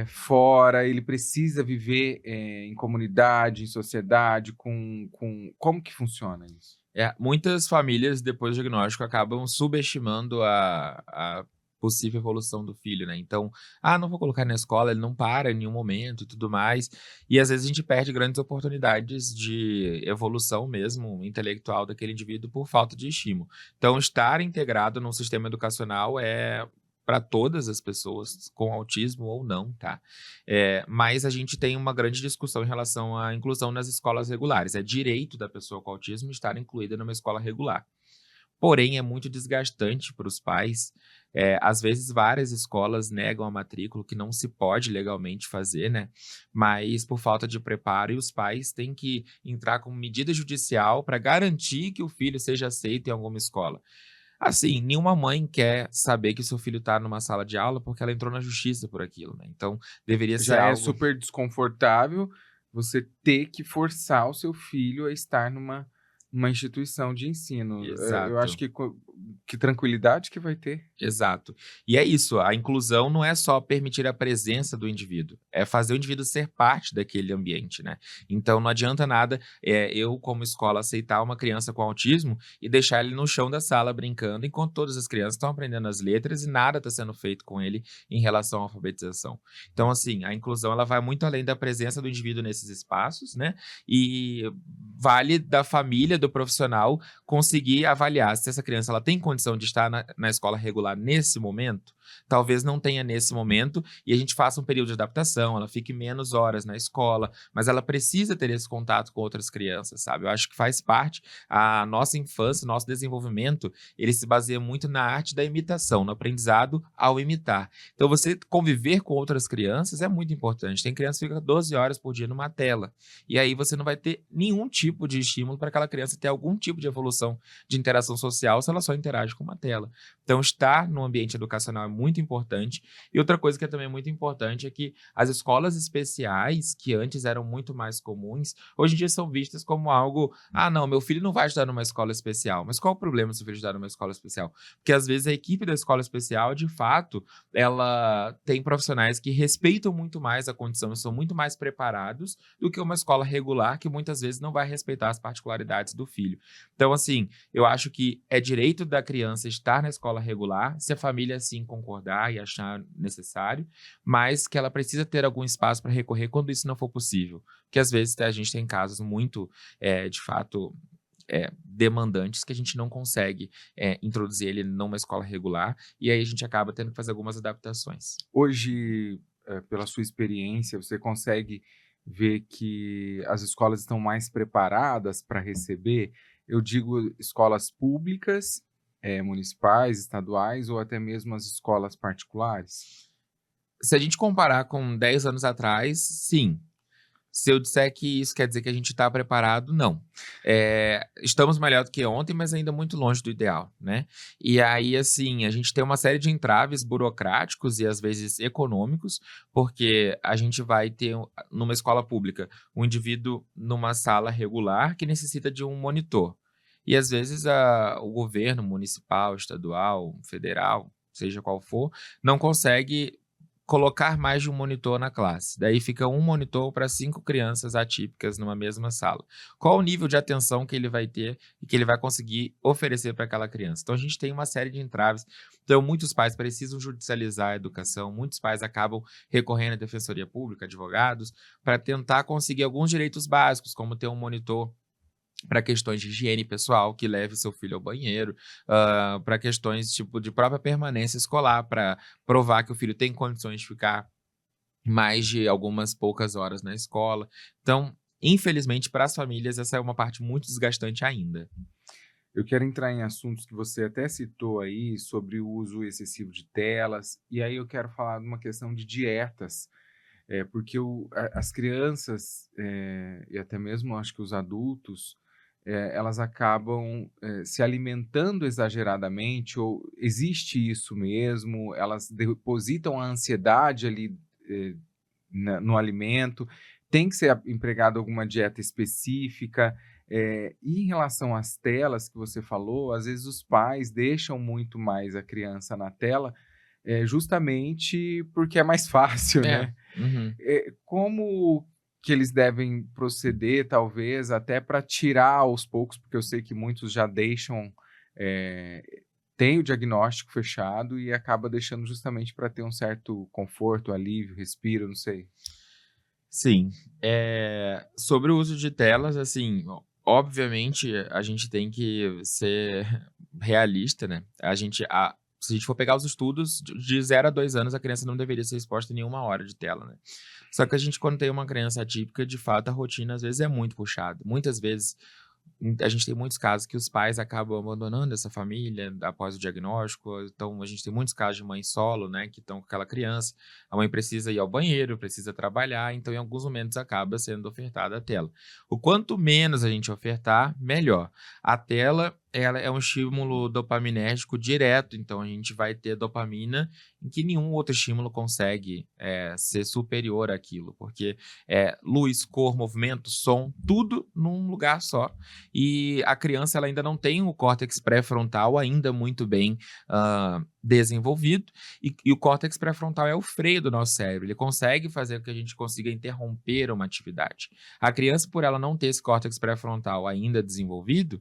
fora, ele precisa viver, em comunidade, em sociedade, como que funciona isso? Muitas famílias, depois do diagnóstico, acabam subestimando a possível evolução do filho, né? Então, não vou colocar na escola, ele não para em nenhum momento e tudo mais. E às vezes a gente perde grandes oportunidades de evolução mesmo, intelectual daquele indivíduo por falta de estímulo. Então, estar integrado num sistema educacional é para todas as pessoas com autismo ou não, tá? Mas a gente tem uma grande discussão em relação à inclusão nas escolas regulares. É direito da pessoa com autismo estar incluída numa escola regular. Porém, é muito desgastante para os pais. Às vezes, várias escolas negam a matrícula, que não se pode legalmente fazer, né? Mas por falta de preparo, e os pais têm que entrar com medida judicial para garantir que o filho seja aceito em alguma escola. Assim, nenhuma mãe quer saber que o seu filho está numa sala de aula porque ela entrou na justiça por aquilo, né? Então, deveria ser Já é algo. super desconfortável você ter que forçar o seu filho a estar numa instituição de ensino. Eu acho Exato. que tranquilidade que vai ter. Exato. E é isso, a inclusão não é só permitir a presença do indivíduo, é fazer o indivíduo ser parte daquele ambiente, né? Então não adianta nada eu, como escola, aceitar uma criança com autismo e deixar ele no chão da sala brincando, enquanto todas as crianças estão aprendendo as letras e nada está sendo feito com ele em relação à alfabetização. Então, assim, a inclusão ela vai muito além da presença do indivíduo nesses espaços, né? E vale da família, do profissional, conseguir avaliar se essa criança ela tem condição de estar na escola regular nesse momento. Talvez não tenha nesse momento e a gente faça um período de adaptação, ela fique menos horas na escola, mas ela precisa ter esse contato com outras crianças, sabe? Eu acho que faz parte, a nossa infância, o nosso desenvolvimento, ele se baseia muito na arte da imitação, no aprendizado ao imitar. Então, você conviver com outras crianças é muito importante. Tem criança que fica 12 horas por dia numa tela, e aí você não vai ter nenhum tipo de estímulo para aquela criança ter algum tipo de evolução de interação social se ela só interage com uma tela. Então, estar no ambiente educacional é muito importante. E outra coisa que é também muito importante é que as escolas especiais, que antes eram muito mais comuns, hoje em dia são vistas como algo, não, meu filho não vai estudar numa escola especial. Mas qual o problema se o filho estudar numa escola especial? Porque às vezes a equipe da escola especial, de fato, ela tem profissionais que respeitam muito mais a condição e são muito mais preparados do que uma escola regular que muitas vezes não vai respeitar as particularidades do filho. Então, assim, eu acho que é direito da criança estar na escola regular, se a família assim concordar e achar necessário, mas que ela precisa ter algum espaço para recorrer quando isso não for possível. Porque às vezes a gente tem casos muito, de fato, demandantes que a gente não consegue introduzir ele numa escola regular e aí a gente acaba tendo que fazer algumas adaptações. Hoje, pela sua experiência, você consegue ver que as escolas estão mais preparadas para receber? Eu digo escolas públicas, municipais, estaduais ou até mesmo as escolas particulares? Se a gente comparar com 10 anos atrás, sim. Se eu disser que isso quer dizer que a gente está preparado, não. Estamos melhor do que ontem, mas ainda muito longe do ideal, né? E aí, assim, a gente tem uma série de entraves burocráticos e às vezes econômicos, porque a gente vai ter, numa escola pública, um indivíduo numa sala regular que necessita de um monitor. E às vezes o governo municipal, estadual, federal, seja qual for, não consegue colocar mais de um monitor na classe. Daí fica um monitor para 5 crianças atípicas numa mesma sala. Qual o nível de atenção que ele vai ter e que ele vai conseguir oferecer para aquela criança? Então, a gente tem uma série de entraves. Então, muitos pais precisam judicializar a educação, muitos pais acabam recorrendo à defensoria pública, advogados, para tentar conseguir alguns direitos básicos, como ter um monitor para questões de higiene pessoal, que leve seu filho ao banheiro, para questões tipo de própria permanência escolar, para provar que o filho tem condições de ficar mais de algumas poucas horas na escola. Então, infelizmente, para as famílias, essa é uma parte muito desgastante ainda. Eu quero entrar em assuntos que você até citou aí, sobre o uso excessivo de telas, e aí eu quero falar de uma questão de dietas, porque as crianças, e até mesmo acho que os adultos, elas acabam se alimentando exageradamente, ou existe isso mesmo, elas depositam a ansiedade ali no alimento, tem que ser empregada alguma dieta específica. E em relação às telas que você falou, às vezes os pais deixam muito mais a criança na tela, justamente porque é mais fácil, É. né? Uhum. Como que eles devem proceder, talvez, até para tirar aos poucos, porque eu sei que muitos já deixam, tem o diagnóstico fechado e acaba deixando justamente para ter um certo conforto, alívio, respiro, não sei. Sim. Sobre o uso de telas, assim, obviamente a gente tem que ser realista, né? Se a gente for pegar os estudos, de 0 a 2 anos, a criança não deveria ser exposta a nenhuma hora de tela, né? Só que a gente, quando tem uma criança atípica, de fato, a rotina às vezes é muito puxada. Muitas vezes, a gente tem muitos casos que os pais acabam abandonando essa família após o diagnóstico. Então, a gente tem muitos casos de mãe solo, né, que estão com aquela criança. A mãe precisa ir ao banheiro, precisa trabalhar, então, em alguns momentos, acaba sendo ofertada a tela. O quanto menos a gente ofertar, melhor. A tela, ela é um estímulo dopaminérgico direto, então a gente vai ter dopamina em que nenhum outro estímulo consegue ser superior àquilo, porque luz, cor, movimento, som, tudo num lugar só. E a criança ela ainda não tem o córtex pré-frontal ainda muito bem desenvolvido, e o córtex pré-frontal é o freio do nosso cérebro, ele consegue fazer com que a gente consiga interromper uma atividade. A criança, por ela não ter esse córtex pré-frontal ainda desenvolvido,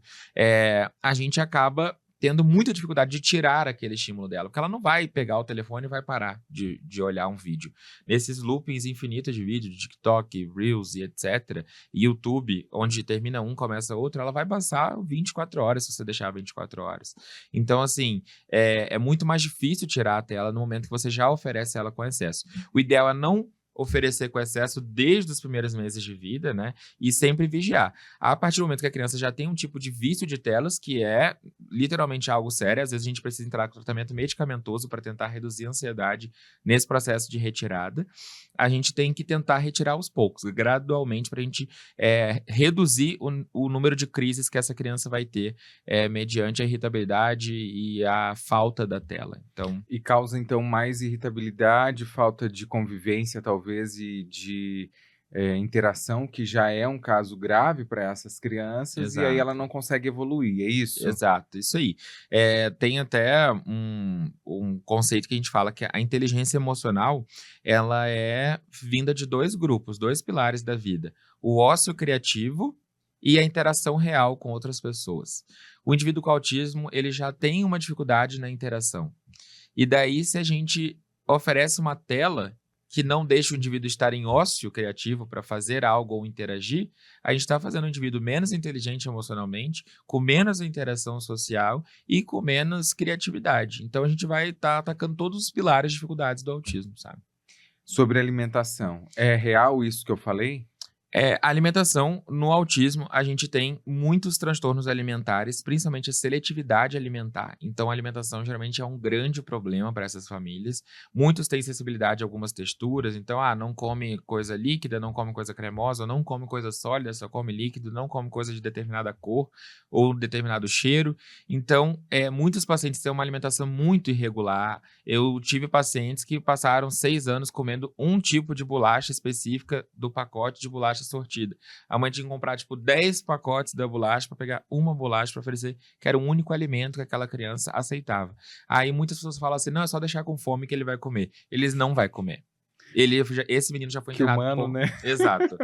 a gente acaba tendo muita dificuldade de tirar aquele estímulo dela, porque ela não vai pegar o telefone e vai parar de olhar um vídeo. Nesses loopings infinitos de vídeo, de TikTok, Reels e etc., e YouTube, onde termina um, começa outro, ela vai passar 24 horas se você deixar 24 horas. Então, assim, é muito mais difícil tirar a tela no momento que você já oferece ela com excesso. O ideal é não oferecer com excesso desde os primeiros meses de vida, né? E sempre vigiar. A partir do momento que a criança já tem um tipo de vício de telas, que é literalmente algo sério, às vezes a gente precisa entrar com tratamento medicamentoso para tentar reduzir a ansiedade nesse processo de retirada. A gente tem que tentar retirar aos poucos, gradualmente, para a gente reduzir o número de crises que essa criança vai ter mediante a irritabilidade e a falta da tela. Então, E causa, então, mais irritabilidade, falta de convivência, talvez, e de interação, que já é um caso grave para essas crianças, e aí ela exato. não consegue evoluir, é isso? Exato, isso aí. Tem até um conceito que a gente fala que a inteligência emocional, ela é vinda de 2 grupos, 2 pilares da vida: o ócio criativo e a interação real com outras pessoas. O indivíduo com autismo, ele já tem uma dificuldade na interação. E daí, se a gente oferece uma tela que não deixa o indivíduo estar em ócio criativo para fazer algo ou interagir, a gente está fazendo o indivíduo menos inteligente emocionalmente, com menos interação social e com menos criatividade. Então, a gente vai estar atacando todos os pilares de dificuldades do autismo, sabe? Sobre alimentação, é real isso que eu falei? A alimentação, no autismo, a gente tem muitos transtornos alimentares, principalmente a seletividade alimentar. Então, a alimentação geralmente é um grande problema para essas famílias. Muitos têm sensibilidade a algumas texturas, então, não come coisa líquida, não come coisa cremosa, não come coisa sólida, só come líquido, não come coisa de determinada cor ou determinado cheiro. Então, muitos pacientes têm uma alimentação muito irregular. Eu tive pacientes que passaram 6 anos comendo um tipo de bolacha específica do pacote de bolacha bolacha sortida. A mãe tinha que comprar, tipo, 10 pacotes da bolacha para pegar uma bolacha para oferecer, que era o único alimento que aquela criança aceitava. Aí muitas pessoas falam assim, não, é só deixar com fome que ele vai comer. Eles não vai comer. Esse menino já foi Que internado humano, né? Exato.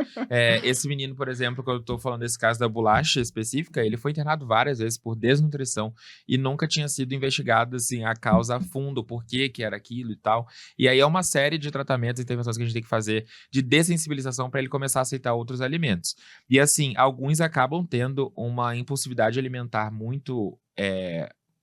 Esse menino, por exemplo, que eu tô falando desse caso da bolacha específica, ele foi internado várias vezes por desnutrição e nunca tinha sido investigado, assim, a causa a fundo, por que que era aquilo e tal. E aí é uma série de tratamentos e intervenções que a gente tem que fazer de dessensibilização para ele começar a aceitar outros alimentos. E assim, alguns acabam tendo uma impulsividade alimentar muito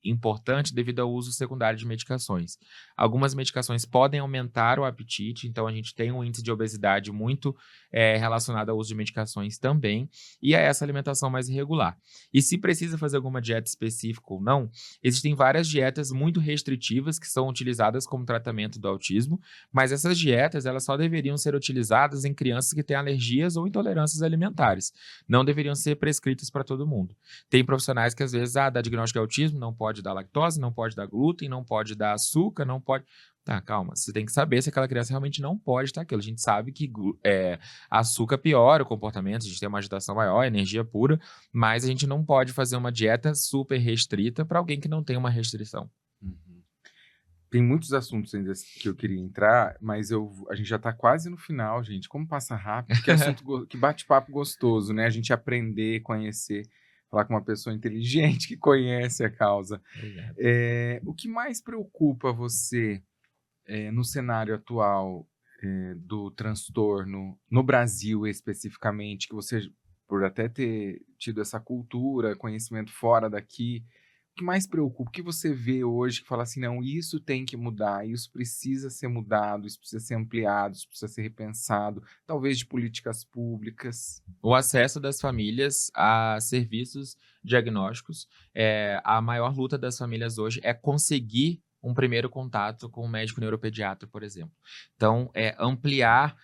importante devido ao uso secundário de medicações. Algumas medicações podem aumentar o apetite, então a gente tem um índice de obesidade muito relacionado ao uso de medicações também, e a essa alimentação mais irregular. E se precisa fazer alguma dieta específica ou não, existem várias dietas muito restritivas que são utilizadas como tratamento do autismo, mas essas dietas elas só deveriam ser utilizadas em crianças que têm alergias ou intolerâncias alimentares. Não deveriam ser prescritas para todo mundo. Tem profissionais que às vezes dá diagnóstico de autismo, não pode dar lactose, não pode dar glúten, não pode dar açúcar, não pode... Tá, calma, você tem que saber se aquela criança realmente não pode estar aquilo. A gente sabe que açúcar piora o comportamento, a gente tem uma agitação maior, energia pura, mas a gente não pode fazer uma dieta super restrita para alguém que não tem uma restrição. Uhum. Tem muitos assuntos ainda que eu queria entrar, mas a gente já está quase no final, gente. Como passa rápido, que assunto, que bate-papo gostoso, né? A gente aprender, conhecer, falar com uma pessoa inteligente que conhece a causa. O que mais preocupa você no cenário atual do transtorno, no Brasil especificamente, que você, por até ter tido essa cultura, conhecimento fora daqui, o que mais preocupa? O que você vê hoje que fala assim, não, isso tem que mudar, isso precisa ser mudado, isso precisa ser ampliado, isso precisa ser repensado, talvez de políticas públicas? O acesso das famílias a serviços diagnósticos. A maior luta das famílias hoje é conseguir um primeiro contato com um médico neuropediatra, por exemplo. Então, ampliar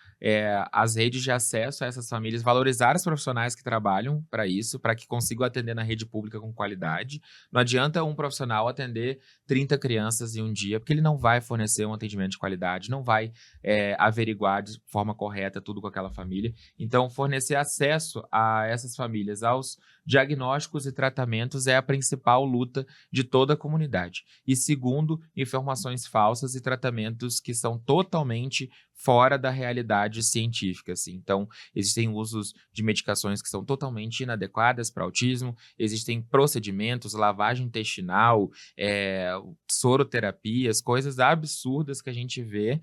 as redes de acesso a essas famílias, valorizar os profissionais que trabalham para isso, para que consigam atender na rede pública com qualidade. Não adianta um profissional atender 30 crianças em um dia, porque ele não vai fornecer um atendimento de qualidade, não vai averiguar de forma correta tudo com aquela família. Então, fornecer acesso a essas famílias aos diagnósticos e tratamentos é a principal luta de toda a comunidade. E segundo, informações falsas e tratamentos que são totalmente fora da realidade científica, assim. Então, existem usos de medicações que são totalmente inadequadas para autismo, existem procedimentos, lavagem intestinal, soroterapias, coisas absurdas que a gente vê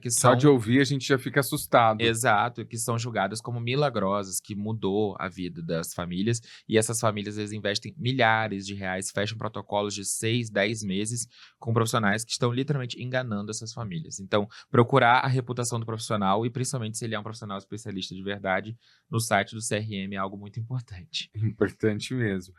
que Só são... de ouvir a gente já fica assustado. Exato, que são julgadas como milagrosas, que mudou a vida das famílias, e essas famílias, eles investem milhares de reais, fecham protocolos de 6, 10 meses com profissionais que estão literalmente enganando essas famílias. Então, procurar a reputação do profissional, e principalmente se ele é um profissional especialista de verdade, no site do CRM é algo muito importante. Importante mesmo.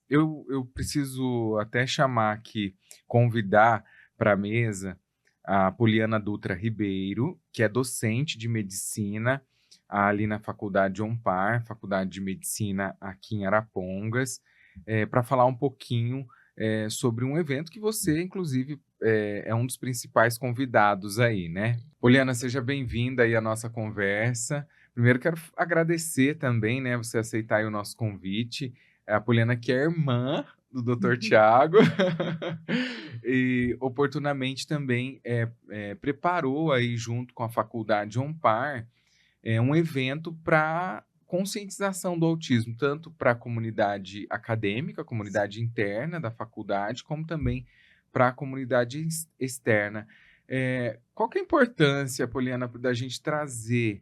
Eu preciso até chamar aqui, convidar para a mesa a Poliana Dutra Ribeiro, que é docente de medicina ali na Faculdade Ompar, Faculdade de Medicina aqui em Arapongas, para falar um pouquinho sobre um evento que você, inclusive, é um dos principais convidados aí, né? Poliana, seja bem-vinda aí à nossa conversa. Primeiro, quero agradecer também, né, você aceitar aí o nosso convite. A Poliana, que é irmã do Dr. Tiago, e oportunamente também preparou aí, junto com a Faculdade Ompar, um evento para conscientização do autismo, tanto para a comunidade acadêmica, a comunidade interna da faculdade, como também para a comunidade externa. Qual que é a importância, Poliana, da gente trazer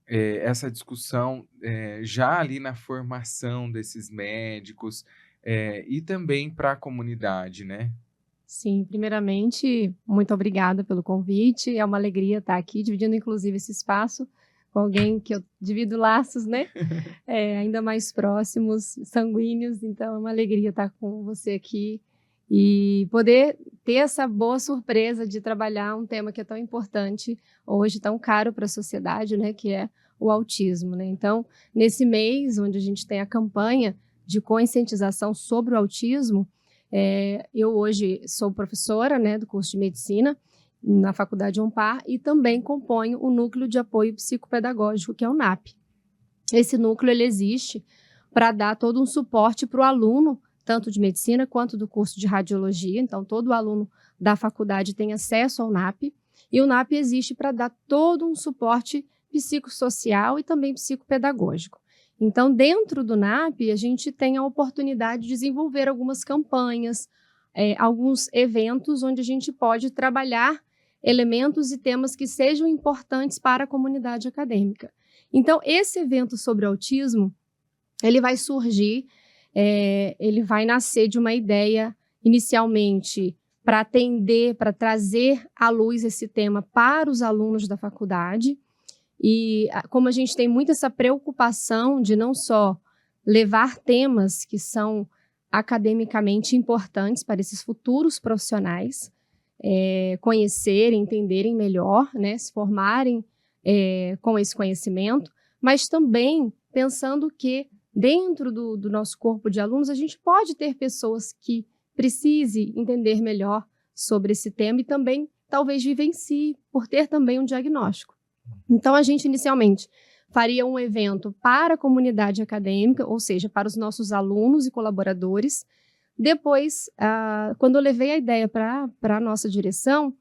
essa discussão já ali na formação desses médicos e também para a comunidade, né? Sim, primeiramente, muito obrigada pelo convite. É uma alegria estar aqui, dividindo inclusive esse espaço com alguém que eu divido laços, né? Ainda mais próximos, sanguíneos. Então, é uma alegria estar com você aqui e poder ter essa boa surpresa de trabalhar um tema que é tão importante hoje, tão caro para a sociedade, né? Que é o autismo, né? Então, nesse mês, onde a gente tem a campanha de conscientização sobre o autismo, eu hoje sou professora, né, do curso de medicina, na Faculdade Ampar e também compõe o Núcleo de Apoio Psicopedagógico, que é o NAP. Esse núcleo ele existe para dar todo um suporte para o aluno, tanto de medicina quanto do curso de radiologia. Então, todo aluno da faculdade tem acesso ao NAP, e o NAP existe para dar todo um suporte psicossocial e também psicopedagógico. Então, dentro do NAP, a gente tem a oportunidade de desenvolver algumas campanhas, alguns eventos onde a gente pode trabalhar elementos e temas que sejam importantes para a comunidade acadêmica. Então, esse evento sobre autismo, ele vai surgir, ele vai nascer de uma ideia, inicialmente, para atender, para trazer à luz esse tema para os alunos da faculdade. E como a gente tem muito essa preocupação de não só levar temas que são academicamente importantes para esses futuros profissionais, conhecerem, entenderem melhor, né, se formarem com esse conhecimento, mas também pensando que dentro do nosso corpo de alunos a gente pode ter pessoas que precisem entender melhor sobre esse tema e também talvez vivencie por ter também um diagnóstico. Então, a gente inicialmente faria um evento para a comunidade acadêmica, ou seja, para os nossos alunos e colaboradores. Depois, quando eu levei a ideia para a nossa direção,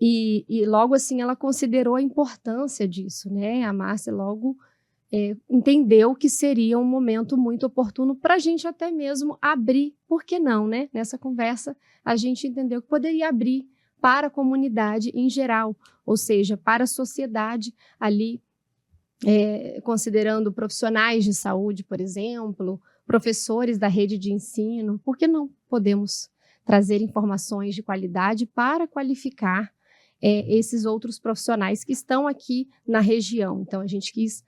e logo assim ela considerou a importância disso, né? A Márcia logo entendeu que seria um momento muito oportuno para a gente até mesmo abrir, por que não, né? Nessa conversa, a gente entendeu que poderia abrir para a comunidade em geral, ou seja, para a sociedade ali, considerando profissionais de saúde, por exemplo, professores da rede de ensino. Por que não podemos trazer informações de qualidade para qualificar esses outros profissionais que estão aqui na região? Então, a gente quis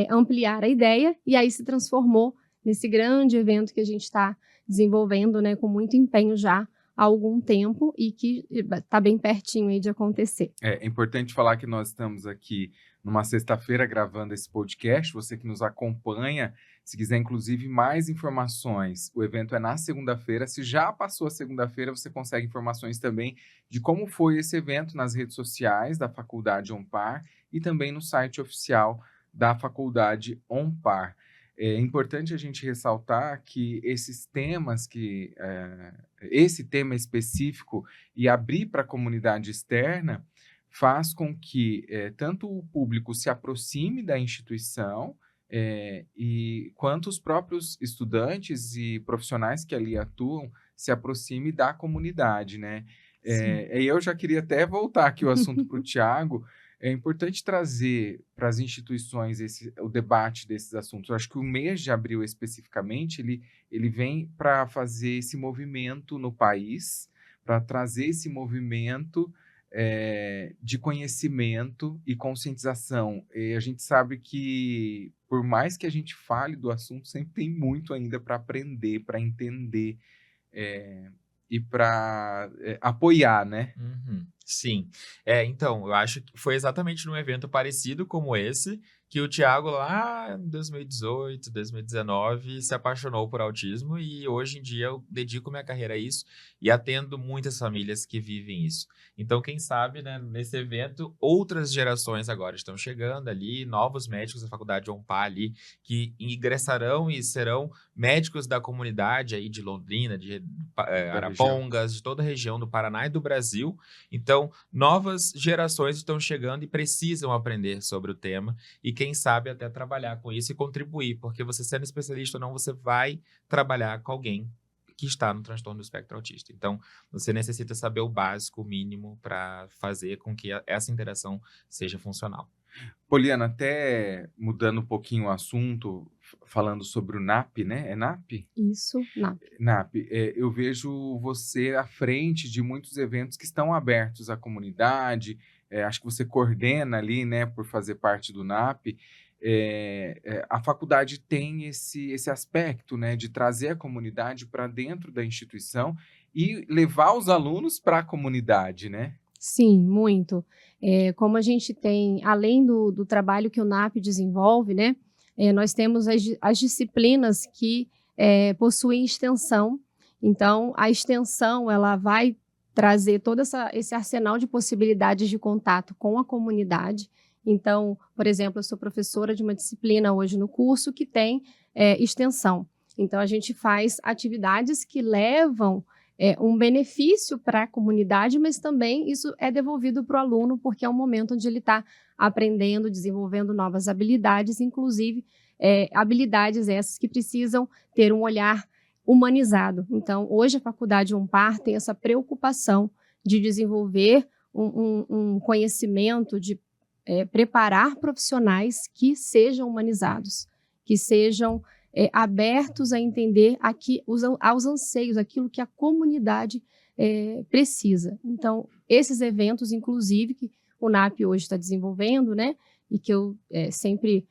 ampliar a ideia e aí se transformou nesse grande evento que a gente está desenvolvendo, né, com muito empenho já há algum tempo e que está bem pertinho aí de acontecer. É importante falar que nós estamos aqui numa sexta-feira gravando esse podcast. Você que nos acompanha, se quiser inclusive mais informações, o evento é na segunda-feira. Se já passou a segunda-feira, você consegue informações também de como foi esse evento nas redes sociais da Faculdade Ampar e também no site oficial da Faculdade Ampar. É importante a gente ressaltar que esses temas, esse tema específico e abrir para a comunidade externa faz com que tanto o público se aproxime da instituição quanto os próprios estudantes e profissionais que ali atuam se aproximem da comunidade, né? E eu já queria até voltar aqui o assunto para o Tiago. É importante trazer para as instituições o debate desses assuntos. Eu acho que o mês de abril, especificamente, ele vem para fazer esse movimento no país, para trazer esse movimento de conhecimento e conscientização. E a gente sabe que, por mais que a gente fale do assunto, sempre tem muito ainda para aprender, para entender e para apoiar, né? Uhum. Sim. Então, eu acho que foi exatamente num evento parecido como esse que o Thiago, lá em 2018, 2019, se apaixonou por autismo e hoje em dia eu dedico minha carreira a isso e atendo muitas famílias que vivem isso. Então, quem sabe, né, nesse evento, outras gerações agora estão chegando ali, novos médicos da Faculdade Ampar ali, que ingressarão e serão médicos da comunidade aí de Londrina, de Arapongas, de toda a região do Paraná e do Brasil. Então, novas gerações estão chegando e precisam aprender sobre o tema e quem sabe até trabalhar com isso e contribuir, porque você sendo especialista ou não, você vai trabalhar com alguém que está no transtorno do espectro autista. Então, você necessita saber o básico, o mínimo, para fazer com que essa interação seja funcional. Poliana, até mudando um pouquinho o assunto, falando sobre o NAP, né? É NAP? Isso, NAP. NAP. Eu vejo você à frente de muitos eventos que estão abertos à comunidade. Acho que você coordena ali, né, por fazer parte do NAP. A faculdade tem esse aspecto, né, de trazer a comunidade para dentro da instituição e levar os alunos para a comunidade, né? Sim, muito. Como a gente tem, além do trabalho que o NAP desenvolve, né, nós temos as disciplinas que possuem extensão. Então, a extensão ela vai trazer todo esse arsenal de possibilidades de contato com a comunidade. Então, por exemplo, eu sou professora de uma disciplina hoje no curso que tem extensão. Então, a gente faz atividades que levam um benefício para a comunidade, mas também isso é devolvido para o aluno, porque é um momento onde ele está aprendendo, desenvolvendo novas habilidades, inclusive habilidades essas que precisam ter um olhar humanizado. Então, hoje a Faculdade Unpar tem essa preocupação de desenvolver um conhecimento, de preparar profissionais que sejam humanizados, que sejam abertos a entender aos anseios, aquilo que a comunidade precisa. Então, esses eventos, inclusive, que o NAP hoje está desenvolvendo, né, e que eu sempre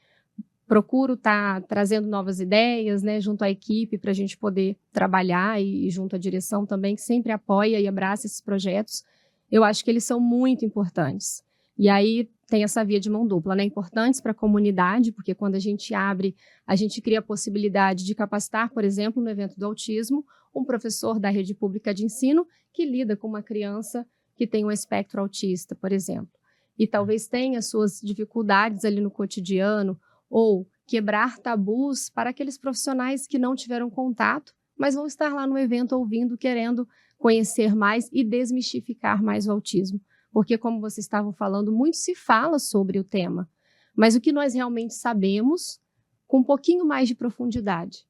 procuro estar trazendo novas ideias, né, junto à equipe para a gente poder trabalhar e junto à direção também, que sempre apoia e abraça esses projetos, eu acho que eles são muito importantes. E aí tem essa via de mão dupla, né, importantes para a comunidade, porque quando a gente abre, a gente cria a possibilidade de capacitar, por exemplo, no evento do autismo, um professor da rede pública de ensino que lida com uma criança que tem um espectro autista, por exemplo, e talvez tenha suas dificuldades ali no cotidiano, ou quebrar tabus para aqueles profissionais que não tiveram contato, mas vão estar lá no evento ouvindo, querendo conhecer mais e desmistificar mais o autismo. Porque, como vocês estavam falando, muito se fala sobre o tema, mas o que nós realmente sabemos, com um pouquinho mais de profundidade.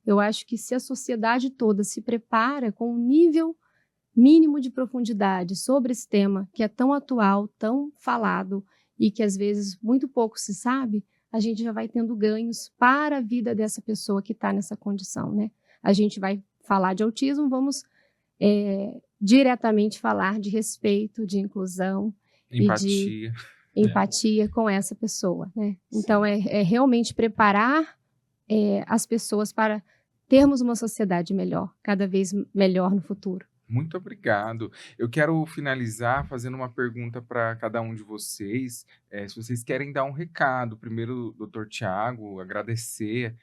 Eu acho que se a sociedade toda se prepara com um nível mínimo de profundidade sobre esse tema, que é tão atual, tão falado, e que às vezes muito pouco se sabe, a gente já vai tendo ganhos para a vida dessa pessoa que está nessa condição, né? A gente vai falar de autismo, vamos diretamente falar de respeito, de inclusão Empatia. e de empatia com essa pessoa, né? Então, é realmente preparar as pessoas para termos uma sociedade melhor, cada vez melhor no futuro. Muito obrigado. Eu quero finalizar fazendo uma pergunta para cada um de vocês. Se vocês querem dar um recado, primeiro, doutor Tiago, agradecer.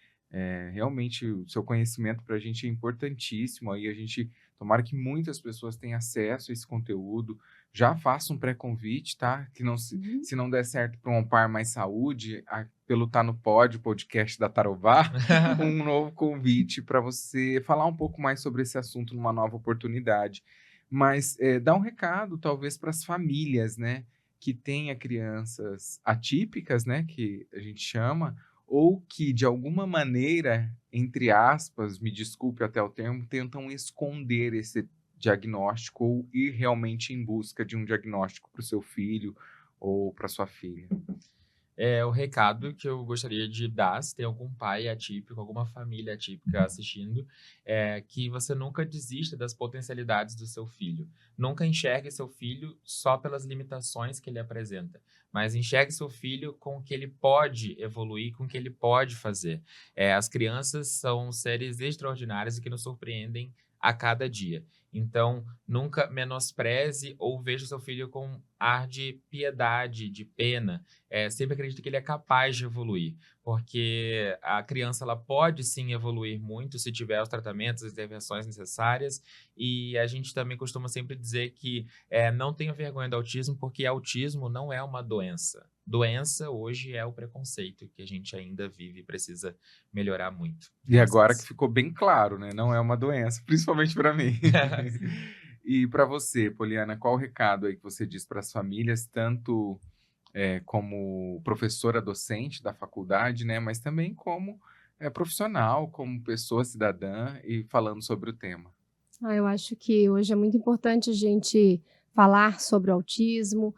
Realmente, o seu conhecimento para a gente é importantíssimo. Aí a gente, tomara que muitas pessoas tenham acesso a esse conteúdo. Já faça um pré-convite, tá? Que não, se não der certo para um Ampar Mais Saúde, pelo Tá no Pod, podcast da Tarobá, um novo convite para você falar um pouco mais sobre esse assunto numa nova oportunidade. Mas dá um recado, talvez, para as famílias, né? Que tenha crianças atípicas, né? Que a gente chama, ou que, de alguma maneira, entre aspas, me desculpe até o termo, tentam esconder esse diagnóstico ou ir realmente em busca de um diagnóstico para o seu filho ou para sua filha. O recado que eu gostaria de dar, se tem algum pai atípico, alguma família atípica assistindo, é que você nunca desista das potencialidades do seu filho. Nunca enxergue seu filho só pelas limitações que ele apresenta, mas enxergue seu filho com o que ele pode evoluir, com o que ele pode fazer. As crianças são seres extraordinários e que nos surpreendem a cada dia. Então, nunca menospreze ou veja seu filho com ar de piedade, de pena. Sempre acredite que ele é capaz de evoluir, porque a criança ela pode sim evoluir muito se tiver os tratamentos, as intervenções necessárias, e a gente também costuma sempre dizer que não tenha vergonha do autismo, porque autismo não é uma doença. Doença hoje é o preconceito que a gente ainda vive e precisa melhorar muito. E agora que ficou bem claro, né? Não é uma doença, principalmente para mim. E para você, Poliana, qual o recado aí que você diz para as famílias, tanto como professora docente da faculdade, né? Mas também como profissional, como pessoa cidadã e falando sobre o tema? Eu acho que hoje é muito importante a gente falar sobre o autismo,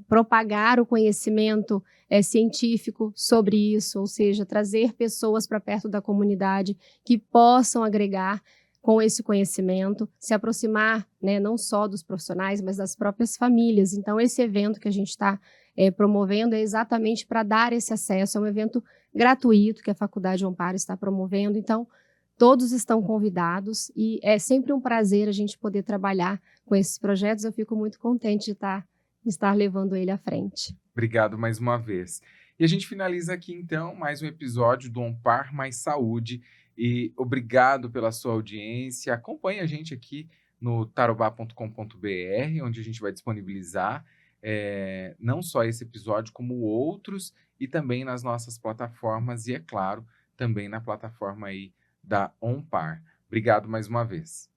propagar o conhecimento científico sobre isso, ou seja, trazer pessoas para perto da comunidade que possam agregar com esse conhecimento, se aproximar, né, não só dos profissionais, mas das próprias famílias. Então, esse evento que a gente está promovendo é exatamente para dar esse acesso. É um evento gratuito que a Faculdade Amparo está promovendo. Então, todos estão convidados e é sempre um prazer a gente poder trabalhar com esses projetos. Eu fico muito contente de estar levando ele à frente. Obrigado mais uma vez. E a gente finaliza aqui, então, mais um episódio do Ampar Mais Saúde. E obrigado pela sua audiência. Acompanhe a gente aqui no tarobá.com.br, onde a gente vai disponibilizar não só esse episódio, como outros, e também nas nossas plataformas, e é claro, também na plataforma aí da OnPar. Obrigado mais uma vez.